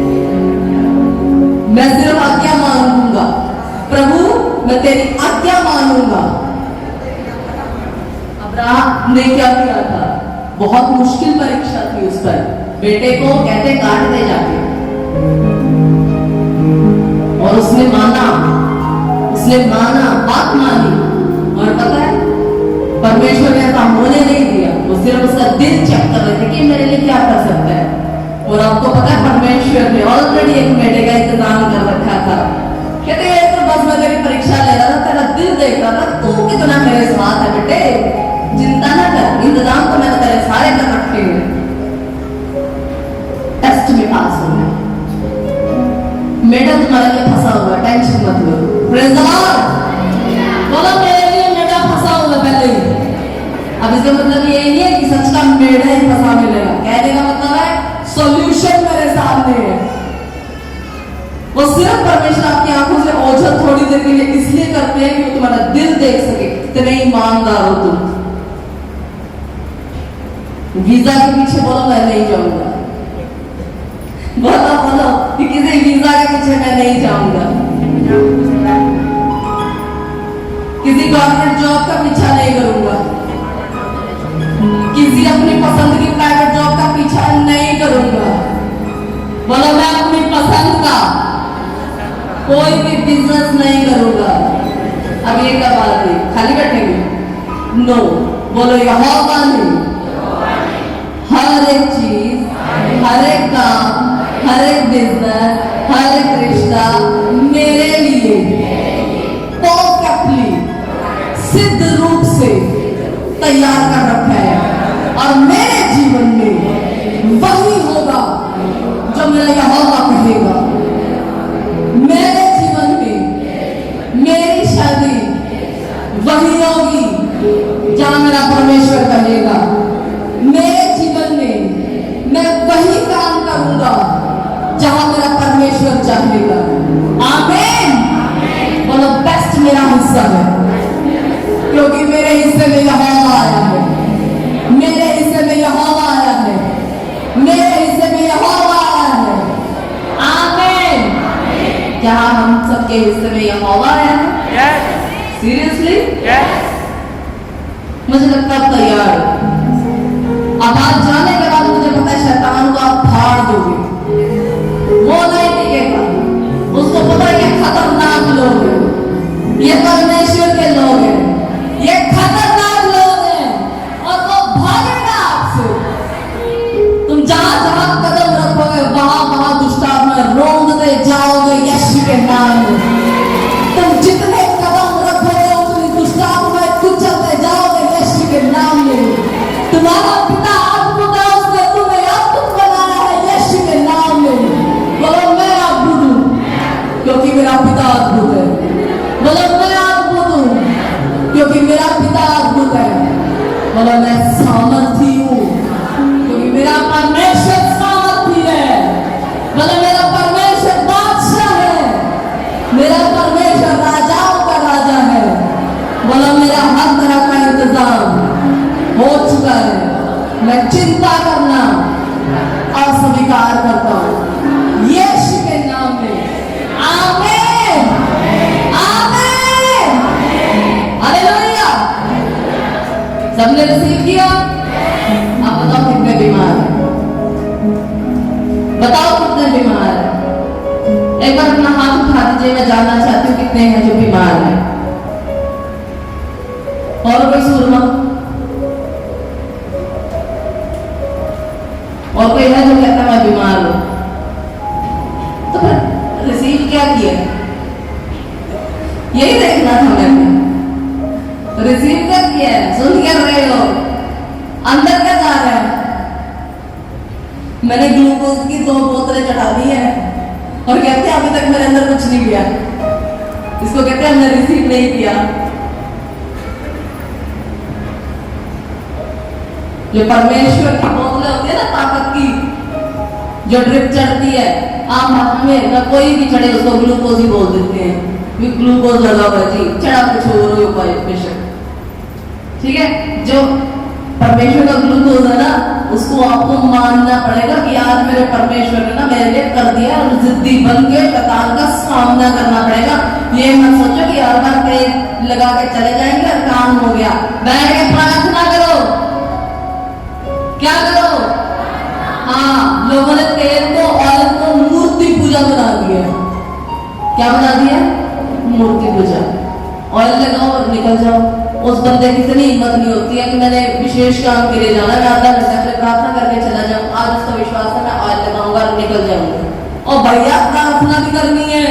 Speaker 1: मैं सिर्फ आज्ञा मांगूंगा, प्रभु मैं तेरी आज्ञा मानूंगा। अब्राहम ने क्या किया था? बहुत मुश्किल परीक्षा थी उस पर। बेटे को कहते काट दे जाके, और उसने माना, बात मानी। और पता है परमेश्वर ने ऐसा होने नहीं दिया, वो सिर्फ उसका दिल चेक कर रहे थे कि मेरे लिए क्या कर सकता है। और आपको पता है परमेश्वर ने ऑलरेडी एक बेटे का इंतजाम कर रखा था। कहते हैं तो बस मैं तेरी परीक्षा ले रहा था, तेरा दिल देख रहा था, तू कितना मेरे साथ है बेटे, चिंता ना कर, इंतजाम तो मैंने तेरे सारे कर रखे हैं। टेस्ट में पास हो गया, मेडल तुम्हारे लिए फंसा हुआ, टेंशन मत लो। Praise the Lord. बोलो मेरे लिए मेडल फंसा हुआ पहले ही। अब इसका मतलब ये नहीं है कि सच का मेडल ही फंसा मिलेगा। कहने का मतलब है सॉल्यूशन मेरे सामने है। वो सिर्फ परमेश्वर आपकी आंखों से ओझल थोड़ी देर के लिए इसलिए करते हैं कि वो तुम्हारा दिल देख सके, कितने ईमानदार हो तुम। वीजा के पीछे बोलो मैं नहीं जाऊंगा, बोलो कि किसी वीजा के पीछे मैं नहीं जाऊंगा, किसी गवर्नमेंट जॉब का पीछा नहीं करूंगा, किसी अपनी पसंद की प्राइवेट जॉब का पीछा नहीं करूंगा। बोलो मैं अपनी पसंद का कोई भी बिजनेस नहीं करूंगा। अब ये क्या बात है, खाली बैठेंगे? नो, बोलो यहोवा ने हर एक चीज, हर एक काम, हर एक बिजनेस, हर एक रिश्ता मेरे लिए परफेक्टली सिद्ध रूप से तैयार कर रखा है। और मेरे जीवन में वही होगा जो मेरा यहोवा कहेगा। मेरे जीवन में क्या हम सबके हिस्से में यहोवा आया है? सीरियसली? मुझे लगता है तैयार हो। अब आज जाने के बाद मुझे पता है शैतान को आप फाड़ दोगे, वो नहीं टिकेगा। उसको पता है ये खतरनाक लोग हैं, ये परमेश्वर के लोग हैं, ये खतरनाक लोग हैं, और वो भागेगा आपसे। तुम जहां जहां कदम रखोगे वहां वहां दुष्टात्मा रोंदते जाओगे यीशु के नाम में। तुम जितने कदम रखोगे उतनी दुष्टात्मा कुचलते जाओगे यीशु के नाम में। तुम्हारा पिता अद्भुत है, उसने तुम्हें अद्भुत बनाया है यीशु के नाम में। बोलो मैं अद्भुत हूं क्योंकि मेरा पिता अद्भुत है। बोलो मैं अद्भुत हूं क्योंकि मेरा पिता अद्भुत है। बोलो मैं सामर्थी हूं क्योंकि मेरा परमेश्वर सामर्थी है। बोलो मेरा परमेश्वर बादशाह है, मेरा परमेश्वर राजाओं का राजा है। बोलो मेरा हर तरह का इंतजाम हो चुका है। मैं चिंता करना अस्वीकार करता हूं यीशु के नाम में। आमीन आमीन हालेलुया। सबने रिसीव किया? आप बताओ कितने बीमार हैं? बताओ कितने बीमार हैं? एक बार अपना हाथ उठा दीजिए, मैं जानना चाहती हूँ कितने हैं जो बीमार हैं। और कोई सूरमा? और कोई है जो कहता मैं बीमार हूं? तो फिर रिसीव क्या किया? यही देखना था मैंने। रिसीव क्या किया है? सुन क्या रहे हो? अंदर क्या जा रहा है? मैंने ग्लूकोज की 2 बोतलें चढ़ा दी है और कहते हैं अभी तक मेरे अंदर कुछ नहीं गया। इसको कहते हैं हमने रिसीव नहीं किया। जो परमेश्वर की बोतलें होती है ना ताकत की, जो ड्रिप चढ़ती है आम हाथ में ना, कोई भी चढ़े उसको ग्लूकोज ही बोल देते हैं। ग्लूकोज लगा हुआ जी, चढ़ा कुछ और हो पाए बेशक, ठीक है। जो परमेश्वर का ग्लूकोज है ना, उसको आपको मानना पड़ेगा कि आज मेरे परमेश्वर ने ना मेरे लिए कर दिया, और जिद्दी बन के शैतान का सामना करना पड़ेगा। ये मत सोचो कि हर बार तेल लगा के चले जाएंगे और काम हो गया। बैठ के प्रार्थना करो। क्या करो? हाँ, लोगों ने तेल को ऑयल को मूर्ति पूजा बना दिया। क्या बना दिया? मूर्ति पूजा। ऑयल लगाओ और निकल जाओ। उस बंदे की इतनी हिम्मत नहीं होती है कि मैंने विशेष काम के लिए जाना, मैं आधा घंटा पहले प्रार्थना करके चला जाऊं। आज उसका विश्वास है मैं ऑयल लगाऊंगा और निकल जाऊंगा। और भैया प्रार्थना भी करनी है।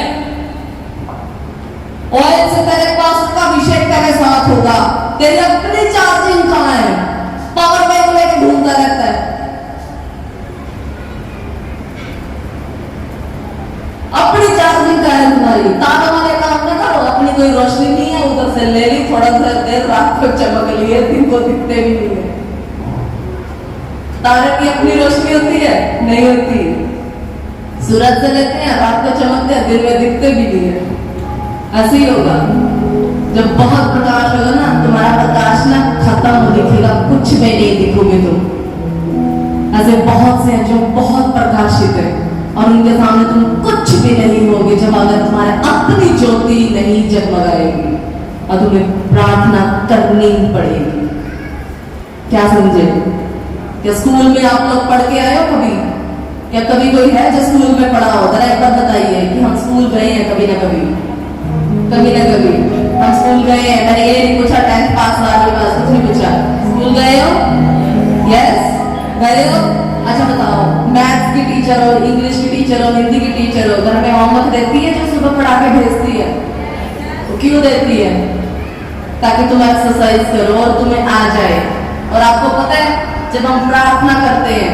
Speaker 1: ऑयल से तेरे पास का अभिषेक तेरे साथ होगा। तेरी अपनी चार्जिंग कहाँ है? पावर बैंक लेके ढूंढता रहता है। अपनी चार्जिंग का है तुम्हारी। तारों वाले काम ना करो। अपनी कोई रोशनी नहीं है, उधर से ले ली, थोड़ा सा देर रात को चमक लिए, दिन को दिखते भी नहीं है। तारे की अपनी रोशनी होती है? नहीं होती। सूरज से लेते हैं, रात को चमकते हैं, दिन में दिखते भी नहीं है। ऐसे ही होगा। जब बहुत प्रकाश होगा ना, तुम्हारा प्रकाश ना खत्म हो दिखेगा, कुछ में नहीं दिखोगे तुम। ऐसे बहुत से हैं जो बहुत प्रकाशित है और उनके सामने तुम कुछ भी नहीं होगे, जब अगर तुम्हारे अपनी ज्योति नहीं जगमगाएगी और तुम्हें प्रार्थना करनी पड़ेगी। क्या समझे? क्या स्कूल में आप लोग पढ़ के आए हो कभी? क्या कभी कोई है जो स्कूल में पढ़ा हो? जरा एक बार बताइए कि हम स्कूल गए हैं कभी ना कभी। कभी ना कभी हम स्कूल गए हैं। मैंने ये नहीं पूछा 10th पास वाले पास, कुछ नहीं पूछा। स्कूल गए हो? यस, गए हो। अच्छा बताओ, मैथ्स की टीचर हो, इंग्लिश की टीचर हो, हिंदी की टीचर हो, घर में होमवर्क देती है जो सुबह पढ़ा के भेजती है? तो क्यों देती है? ताकि तुम एक्सरसाइज करो और तुम्हें आ जाए। और आपको पता है जब हम प्रार्थना करते हैं,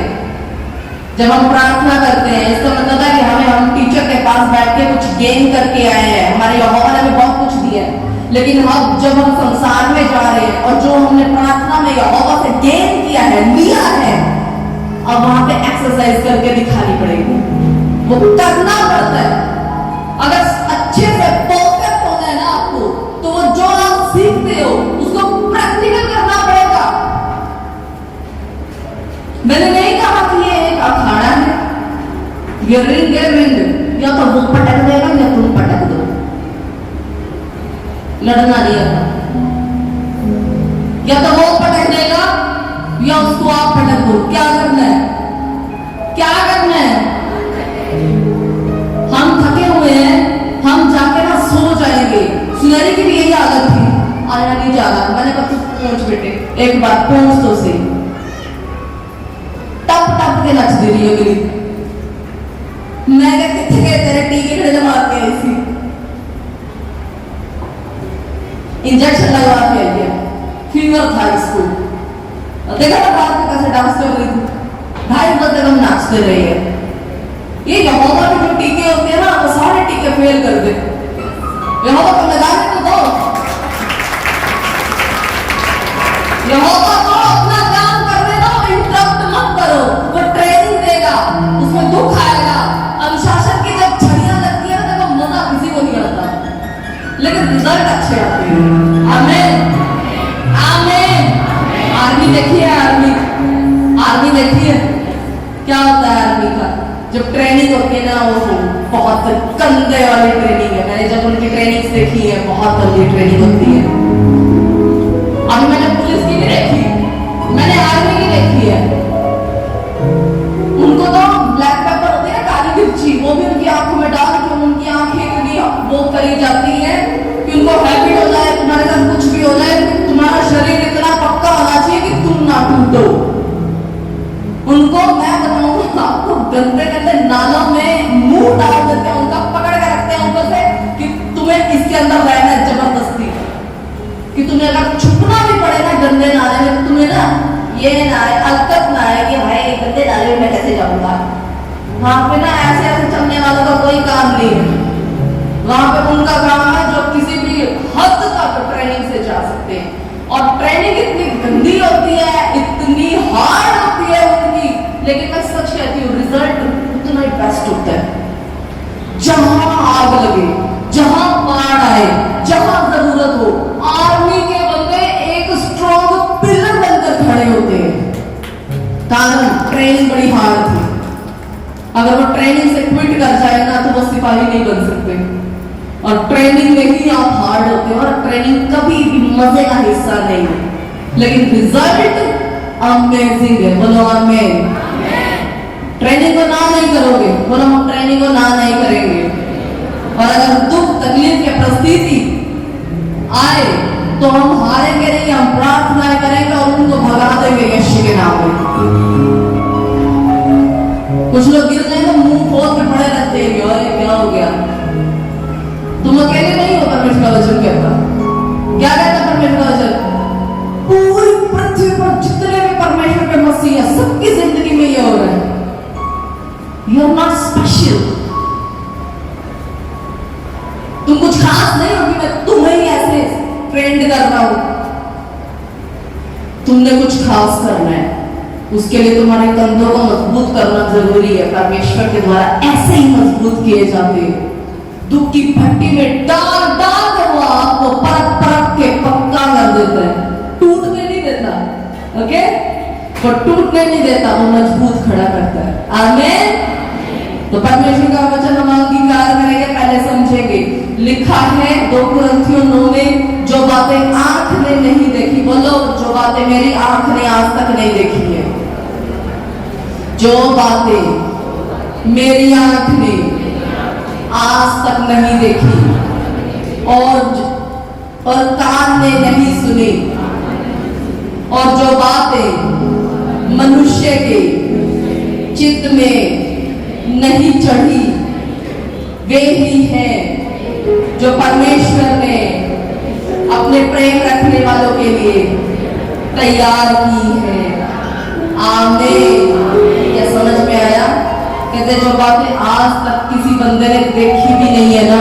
Speaker 1: इसका मतलब है कि हम टीचर के पास बैठ के कुछ गेन करके आए हैं। हमारे यहोवा ने हमें बहुत कुछ दिया है, लेकिन अब जब हम संसार में जा रहे हैं और जो हमने प्रार्थना में यहोवा से गेन किया है, लिया है, अब वहां पे एक्सरसाइज करके दिखानी पड़ेगी। वो करना पड़ता है। अगर अच्छे से परफेक्ट होना है ना आपको, तो वो जो आप सीखते हो उसको प्रैक्टिकल करना पड़ेगा। मैंने नहीं कहा कि ये एक अखाड़ा है, ये रिंग है, रिंग या तो वो पटक देगा या तुम लड़ना नहीं आता। या तो वो पटक देगा या उसको आप पटक दो। क्या करना है? क्या करना है? हम थके हुए हैं, हम जाके ना सो जाएंगे। सुनहरी की भी यही आदत थी, आया नहीं जागा। मैंने कहा तू पहुंच बेटे, एक बार पहुंच तो सही। टप टप के नच दे रही है मेरी। मैं क्या कितने गए तेरे टीके खड़े मार के आई थी, इंजेक्शन लगवा के आई है, फीवर था इसको। देखा था बात में कैसे डांस कर रही थी, 2.5 घंटे तक हम नाचते रहे हैं। ये यहोवा के जो टीके होते हैं ना, वो सारे टीके फेल कर दे। यहोवा को लगाने तो दो, यहोवा को अपना काम करने दो, इंटरप्ट मत करो। वो ट्रेनिंग देगा, उसमें दुख आएगा। अनुशासन की जब छड़ियां लगती है ना, तो मजा किसी को नहीं आता, लेकिन रिजल्ट अच्छे आते हैं। आमीन, आमीन। आर्मी देखिए, आर्मी देखिए क्या होता है आर्मी का। जब ट्रेनिंग होती है ना, वो बहुत गंदे वाली ट्रेनिंग है। मैंने जब उनकी ट्रेनिंग देखी है, बहुत गंदी ट्रेनिंग होती है। अभी मैंने पुलिस की भी देखी, मैंने आर्मी की देखी है। उनको तो ब्लैक पेपर होती है ना, काली मिर्ची, वो भी उनकी आंखों में डाल के उनकी आंखें के लिए वो करी जाती है कि उनको हैबिट हो जाए, तुम्हारे साथ कुछ भी हो जाए, तुम्हारा शरीर इतना पक्का होना चाहिए कि तुम ना टूटो। उनको मैं बताऊंगा, आपको गंदे गंदे नालों में मुंह डाल देते हैं, उनका पकड़ के रखते हैं ऊपर से कि तुम्हें इसके अंदर रहना है जबरदस्ती, कि तुम्हें अगर छुपना भी पड़े ना गंदे नाले में, तो तुम्हें ना ये ना आए, हरकत ना आए कि भाई गंदे नाले में मैं कैसे जाऊंगा। वहां पे ना ऐसे ऐसे चलने वालों का कोई काम नहीं है। वहां पे उनका काम है जो किसी भी हद तक ट्रेनिंग से जा सकते हैं। और ट्रेनिंग इतनी गंदी होती है, इतनी हार्ड होती है उनकी, लेकिन मैं सच कहती हूँ रिजल्ट उतना ही बेस्ट होता है। जहां आग लगे, जहां बाढ़ आए, जहां जरूरत हो, आर्मी के बंदे एक स्ट्रॉन्ग पिलर बनकर खड़े होते हैं। कारण ट्रेनिंग बड़ी हार्ड थी। अगर वो ट्रेनिंग से क्विट कर जाए ना, तो वो सिपाही नहीं बन सकते। और ट्रेनिंग में ही आप हार्ड होते हो, और ट्रेनिंग कभी भी मजे का हिस्सा नहीं है, लेकिन रिजल्ट अमेजिंग है। बोलो आमीन। ट्रेनिंग को ना नहीं करोगे, बोलो हम ट्रेनिंग को ना नहीं करेंगे। और अगर दुख तकलीफ की परिस्थिति आए तो हम हारेंगे नहीं, हम प्रार्थना करेंगे और उनको भगा देंगे यीशु के नाम में। कुछ लोग गिर जाए तो मुंह खोल के पड़े रहते हैं, अरे क्या हो गया। तुम अकेले नहीं हो, परमेश्वर का वचन कहता। क्या कहता परमेश्वर का वचन? पूरी पृथ्वी पर जितने भी परमेश्वर के मसीह हैं, सबकी जिंदगी में ये हो रहा है। यू आर नॉट स्पेशल, तुम कुछ खास नहीं हो कि मैं तुम्हें ही ऐसे ट्रेंड कर रहा हूं। तुमने कुछ खास करना है, उसके लिए तुम्हारे कंधों को मजबूत करना जरूरी है। परमेश्वर के द्वारा ऐसे ही मजबूत किए जाते हैं। दुख की भट्टी में डाल डाल कर वो आपको परख परख के पक्का कर देता है, टूटने नहीं देता। ओके, वो टूटने नहीं देता, वो मजबूत खड़ा करता है। आमीन। तो परमेश्वर का वचन हम अंगीकार करेंगे, पहले समझेंगे। लिखा है 2 कुरिन्थियों 9 में, जो बातें आंख ने नहीं देखी, बोलो जो बातें मेरी आंख ने आज तक नहीं देखी है, जो बातें मेरी आंख ने आज तक नहीं देखी और कान ने नहीं सुनी, और जो बातें मनुष्य के चित्त में नहीं चढ़ी, वे ही हैं जो परमेश्वर ने अपने प्रेम रखने वालों के लिए तैयार की है। आमीन। क्या समझ में आया? कहते जो बातें आज तक किसी बंदे ने देखी भी नहीं है ना,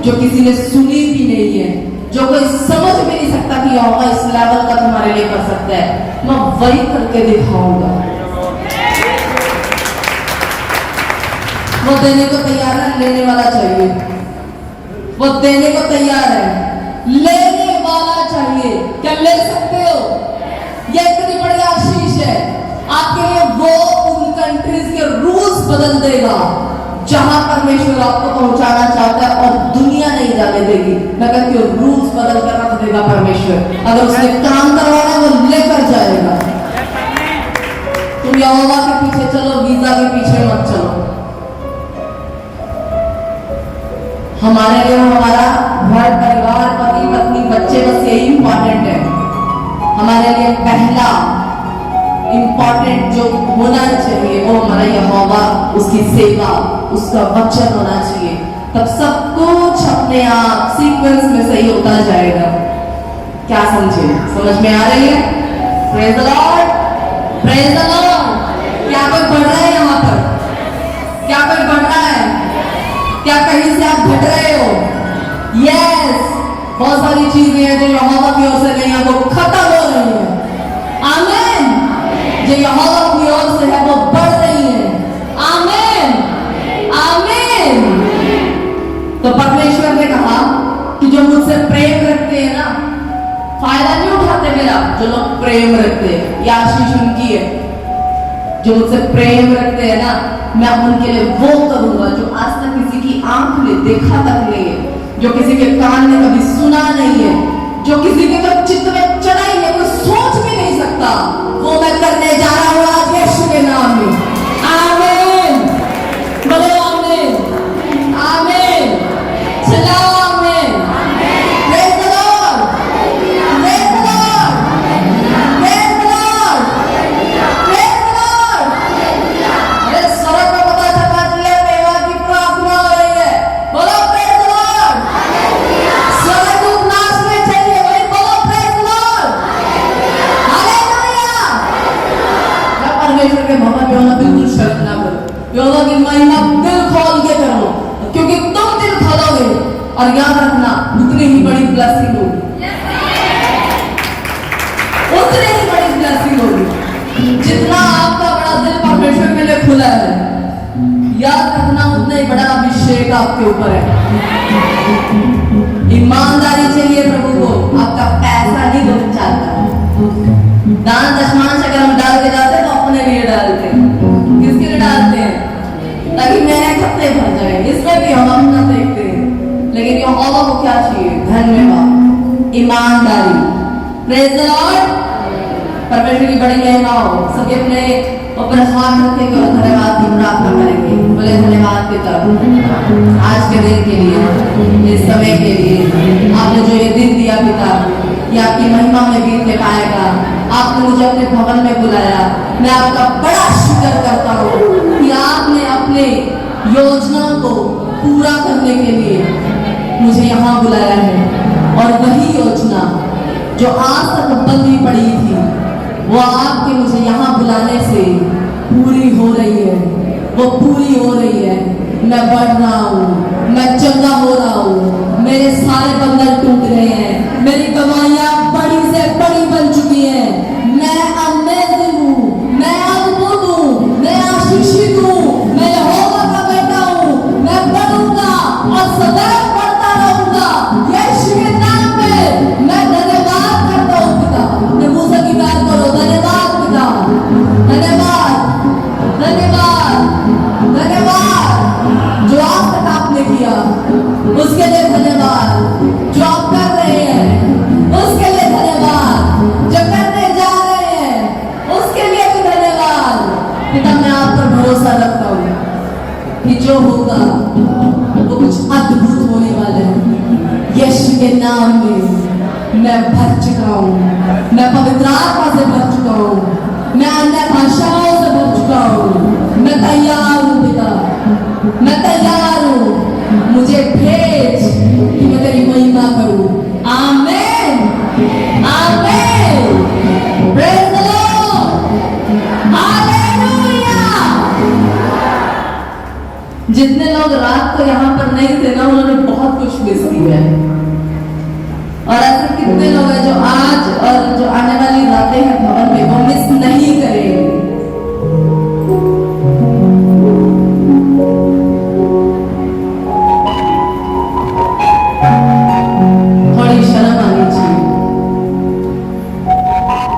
Speaker 1: जो किसी ने सुनी भी नहीं है, जो कोई समझ भी नहीं सकता कि यहोवा इस लेवल का तुम्हारे लिए कर सकता है, मैं वही करके दिखाऊंगा। वो देने को तैयार है, लेने वाला चाहिए। वो देने को तैयार है, लेने वाला चाहिए। क्या ले सकते हो? ये इतनी बड़ी आशीष है आपके लिए। वो उन कंट्रीज के रूल्स बदल देगा जहां परमेश्वर आपको पहुंचाना चाहता है, और दुनिया नहीं नहीं जाने देगी। मैं कहती हूँ रूल्स बदल कर रख देगा परमेश्वर। अगर उसने काम करवाना है वो लेकर जाएगा। तुम यहोवा के पीछे चलो, वीजा के पीछे मत चलो। हमारे लिए हमारा घर परिवार पति पत्नी बच्चे बस यही इंपॉर्टेंट है। हमारे लिए पहला इंपॉर्टेंट जो होना चाहिए वो हमारा यहोवा, उसकी सेवा, उसका वचन होना चाहिए। तब सब कुछ अपने आप सीक्वेंस में सही होता जाएगा। क्या समझे? समझ में आ रही है? Praise the Lord, praise the Lord. क्या कोई बढ़ रहा है यहाँ पर? क्या कोई बढ़ रहा है? क्या कहीं से आप घट रहे हो? यस, बहुत सारी चीजें हैं जो यहोवा की ओर से नहीं है, वो खत्म हो रही है। आमीन। जो यहोवा की ओर से है वो बढ़ रही है। आमीन, आमीन। तो परमेश्वर ने कहा कि जो मुझसे प्रेम रखते हैं ना, फायदा नहीं उठाते मेरा। जो लोग प्रेम रखते हैं, ये आशीष उनकी है। जो मुझसे प्रेम रखते हैं ना, मैं उनके लिए वो करूंगा जो आज तक किसी की आंख ने देखा तक नहीं है, जो किसी के कान ने कभी सुना नहीं है, जो किसी के कभी चित्त में चढ़ा ही नहीं, कोई सोच भी नहीं सकता। वो मैं करने जा रहा हूं आज यीशु के नाम में। आमीन, बोलो आमीन, आमीन, चलाओ आमीन। Praise the Lord, praise the Lord, praise the Lord, praise the Lord. अरे स्वर्ग में पता चला चाहिए मेवा की प्रार्थना हो रही है। बोलो प्रेज द लॉर्ड। स्वर्गदूत नाचने चाहिए, वही बोलो प्रेज द लॉर्ड। हालेलुया। जब परमेश्वर के भवन में होना बिल्कुल शर्त ना करो। यहोवा की महिमा दिल खोल के करो, क्योंकि तुम दिल खोलोगे और याद रखना उतनी ही बड़ी ब्लेसिंग होगी, उतनी ही बड़ी ब्लेसिंग होगी। जितना आपका बड़ा दिल परमेश्वर के लिए खुला है, याद रखना उतना ही बड़ा अभिषेक आपके ऊपर है। ईमानदारी चाहिए प्रभु को, आपका पैसा नहीं दो चाहता। दान दशमांश अगर हम डाल के जाते हैं तो अपने लिए डालते हैं। किसके लिए डालते हैं? ताकि मेरे खत्ते भर जाए। इसमें भी हम अपना देखते हैं, लेकिन यहोवा को क्या चाहिए? धन्यवाद, ईमानदारी। Praise the Lord. परमेश्वर की बड़ी महिमा हो। सभी अपने ऊपर हाथ रखेंगे और धन्यवाद की प्रार्थना करेंगे। बोले धन्यवाद पिता, आज के दिन के लिए, इस समय के लिए आपने जो ये दिन दिया पिता, ये आपकी महिमा में बीत के पाएगा। आपने मुझे अपने भवन में बुलाया। मैं आपका बड़ा शुक्र करता हूँ कि आपने अपने योजना को पूरा करने के लिए मुझे यहाँ बुलाया है। और वही योजना जो आज तक बंदी पड़ी थी, वो आपके मुझे यहाँ बुलाने से पूरी हो रही है। वो पूरी हो रही है। मैं बढ़ रहा हूँ, मैं चंगा हो रहा हूँ, मेरे सारे बंधन टूट गए हैं, मेरी गवाहियां बड़ी से बड़ी बन चुकी हैं। मैं अमेजिंग हूँ, मैं अद्भुत हूँ, मैं आशीषित हूँ, मैं यहोवा का बेटा हूँ। मैं बढ़ूंगा और सदैव बढ़ता रहूंगा यीशु के नाम में। मैं धन्यवाद करता हूँ पिता। अपने मुंह से स्वीकार करो, धन्यवाद पिता, धन्यवाद, धन्यवाद, धन्यवाद। जो आज तक आपने किया उसके लिए धन्यवाद। जो आप कर रहे हैं उसके लिए धन्यवाद। जो करने जा रहे हैं उसके लिए भी धन्यवाद। पिता, मैं आप पर भरोसा रखता हूँ कि जो होगा वो कुछ अद्भुत होने वाला है। यीशु के नाम में मैं भर चुका हूँ, मैं पवित्र आत्मा से भर चुका हूँ, मैं अन्य भाषाओं से भर चुका हूँ। मैं तैयार हूँ पिता, मैं तैयार हूँ। मुझे भेज कि मैं तेरी महिमा करूं। आमीन, आमीन। Praise the Lord, hallelujah. जितने लोग रात को यहाँ पर नहीं थे ना, उन्होंने बहुत कुछ मिस किया है। और ऐसे कितने लोग हैं जो आज और जो आने वाली रातें हैं भवन में, वो मिस नहीं करेंगे।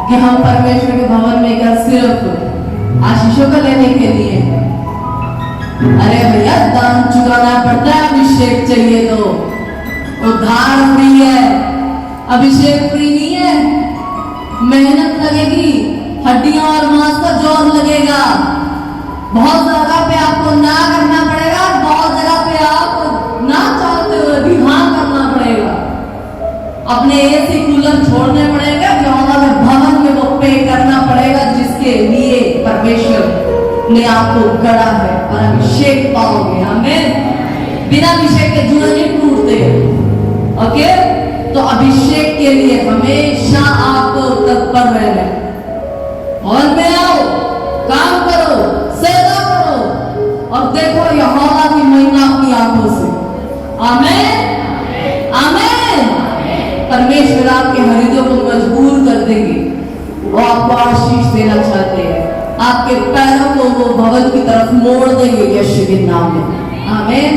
Speaker 1: कि हम परमेश्वर के भवन में क्या सिर्फ आशीषों को लेने के लिए? अरे भैया, दान चुकाना पड़ता है, अभिषेक चाहिए तो उद्धार फ्री है, अभिषेक फ्री नहीं है। मेहनत लगेगी, हड्डियां और मांस का जोर लगेगा, बहुत जगह पे आपको ना करना पड़ेगा, बहुत जगह पे आप ना चाहते हुए भी हाँ करना पड़ेगा। अपने एसी कूलर छोड़ने पड़ेगा, जो हमारे भवन में वो पे करना पड़ेगा जिसके लिए परमेश्वर ने आपको गढ़ा है, और अभिषेक पाओगे। हमें बिना अभिषेक के जुए नहीं टूटते। ओके, तो अभिषेक के लिए हमेशा आपको तत्पर रहना है। हॉल में आओ, काम करो, सेवा करो, और देखो यहोवा की महिमा अपनी आंखों से। आमीन, आमीन। परमेश्वर आपके हृदय को मजबूर कर देंगे, वो आपको आशीष देना चाहते हैं, आपके पैरों को वो भवन की तरफ मोड़ देंगे यीशु के नाम में। आमीन।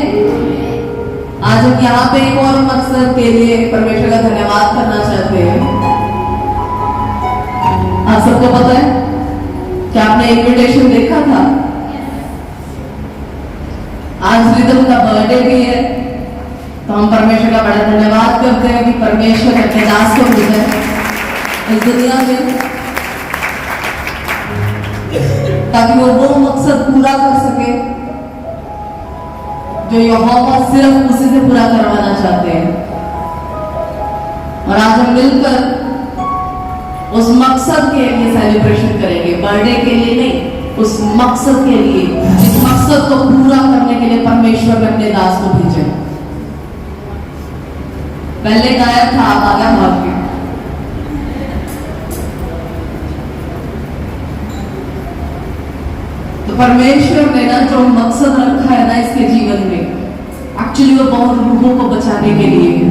Speaker 1: आज हम यहाँ पे एक और मकसद के लिए परमेश्वर का धन्यवाद करना चाहते हैं। आप सबको पता है क्या आपने इनविटेशन देखा था? आज रिदम का बर्थडे भी है, तो हम परमेश्वर का बड़ा धन्यवाद करते हैं कि परमेश्वर अपने दास को भेजा है इस दुनिया में, ताकि वो मकसद पूरा कर सके जो यहोवा सिर्फ उसी से पूरा करवाना चाहते हैं। और आज हम मिलकर उस मकसद के लिए सेलिब्रेशन करेंगे, बर्थडे के लिए नहीं, उस मकसद के लिए, जिस मकसद को पूरा करने के लिए परमेश्वर ने अपने दास को भेजा। पहले गायब था, आप आगे भाग के। तो परमेश्वर ने ना जो मकसद रखा है ना इसके जीवन में, एक्चुअली वो बहुत लोगों को बचाने के लिए है।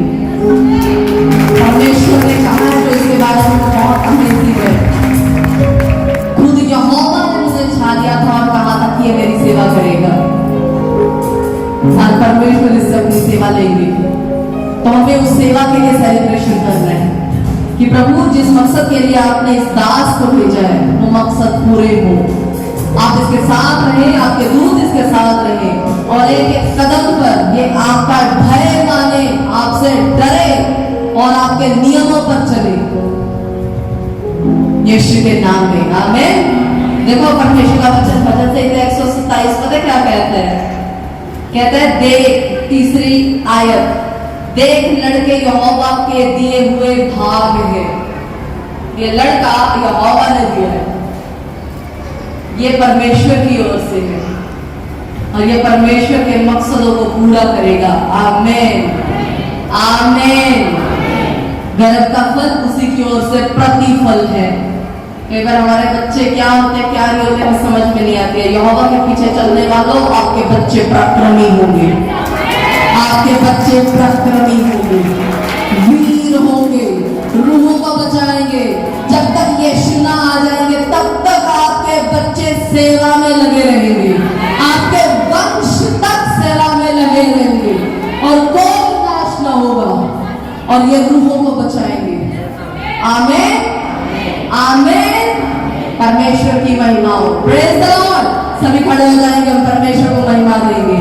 Speaker 1: परमेश्वर ने कहा है जो इसके बारे में बहुत अमेजिंग है। खुद यहोवा ने मुझे छा दिया था और कहा था कि ये मेरी सेवा करेगा। आज परमेश्वर इससे अपनी सेवा लेंगे, तो हमें उस सेवा के लिए सेलिब्रेशन करना है कि प्रभु जिस मकसद के लिए आपने इस दास को भेजा है वो मकसद पूरे हो। आप इसके साथ रहे, आपके दूत इसके साथ रहे, और एक एक कदम पर ये आपका भय माने, आपसे डरे और आपके नियमों पर चले, यीशु के नाम में। आमीन। देखो परमेश्वर का वचन भजन से 127 पता क्या कहता है? कहता है देख, तीसरी आयत, देख लड़के यहोवा के दिए हुए भाग है। ये लड़का यहोवा ने दिया है, ये परमेश्वर की ओर से है, और ये परमेश्वर के मकसदों को पूरा करेगा। आमीन, आमीन। गर्भ का फल उसी की ओर से प्रतिफल है। कई बार हमारे बच्चे क्या होते हैं क्या नहीं होते हमें समझ में नहीं आती है। यहोवा के पीछे चलने वालों, आपके बच्चे पराक्रमी होंगे, आपके बच्चे पराक्रमी होंगे, वीर होंगे, रूहों को बचाएंगे। जब तक यीशु ना आ जाएंगे तब तक आपके बच्चे सेवा में लगे रहेंगे, आपके वंश तक सेवा में लगे रहेंगे, और कोई नाश ना होगा, और ये रूहों को बचाएंगे। आमीन, आमीन। परमेश्वर की महिमा हो। Praise the Lord. सभी खड़े हो जाएंगे, हम परमेश्वर को महिमा देंगे।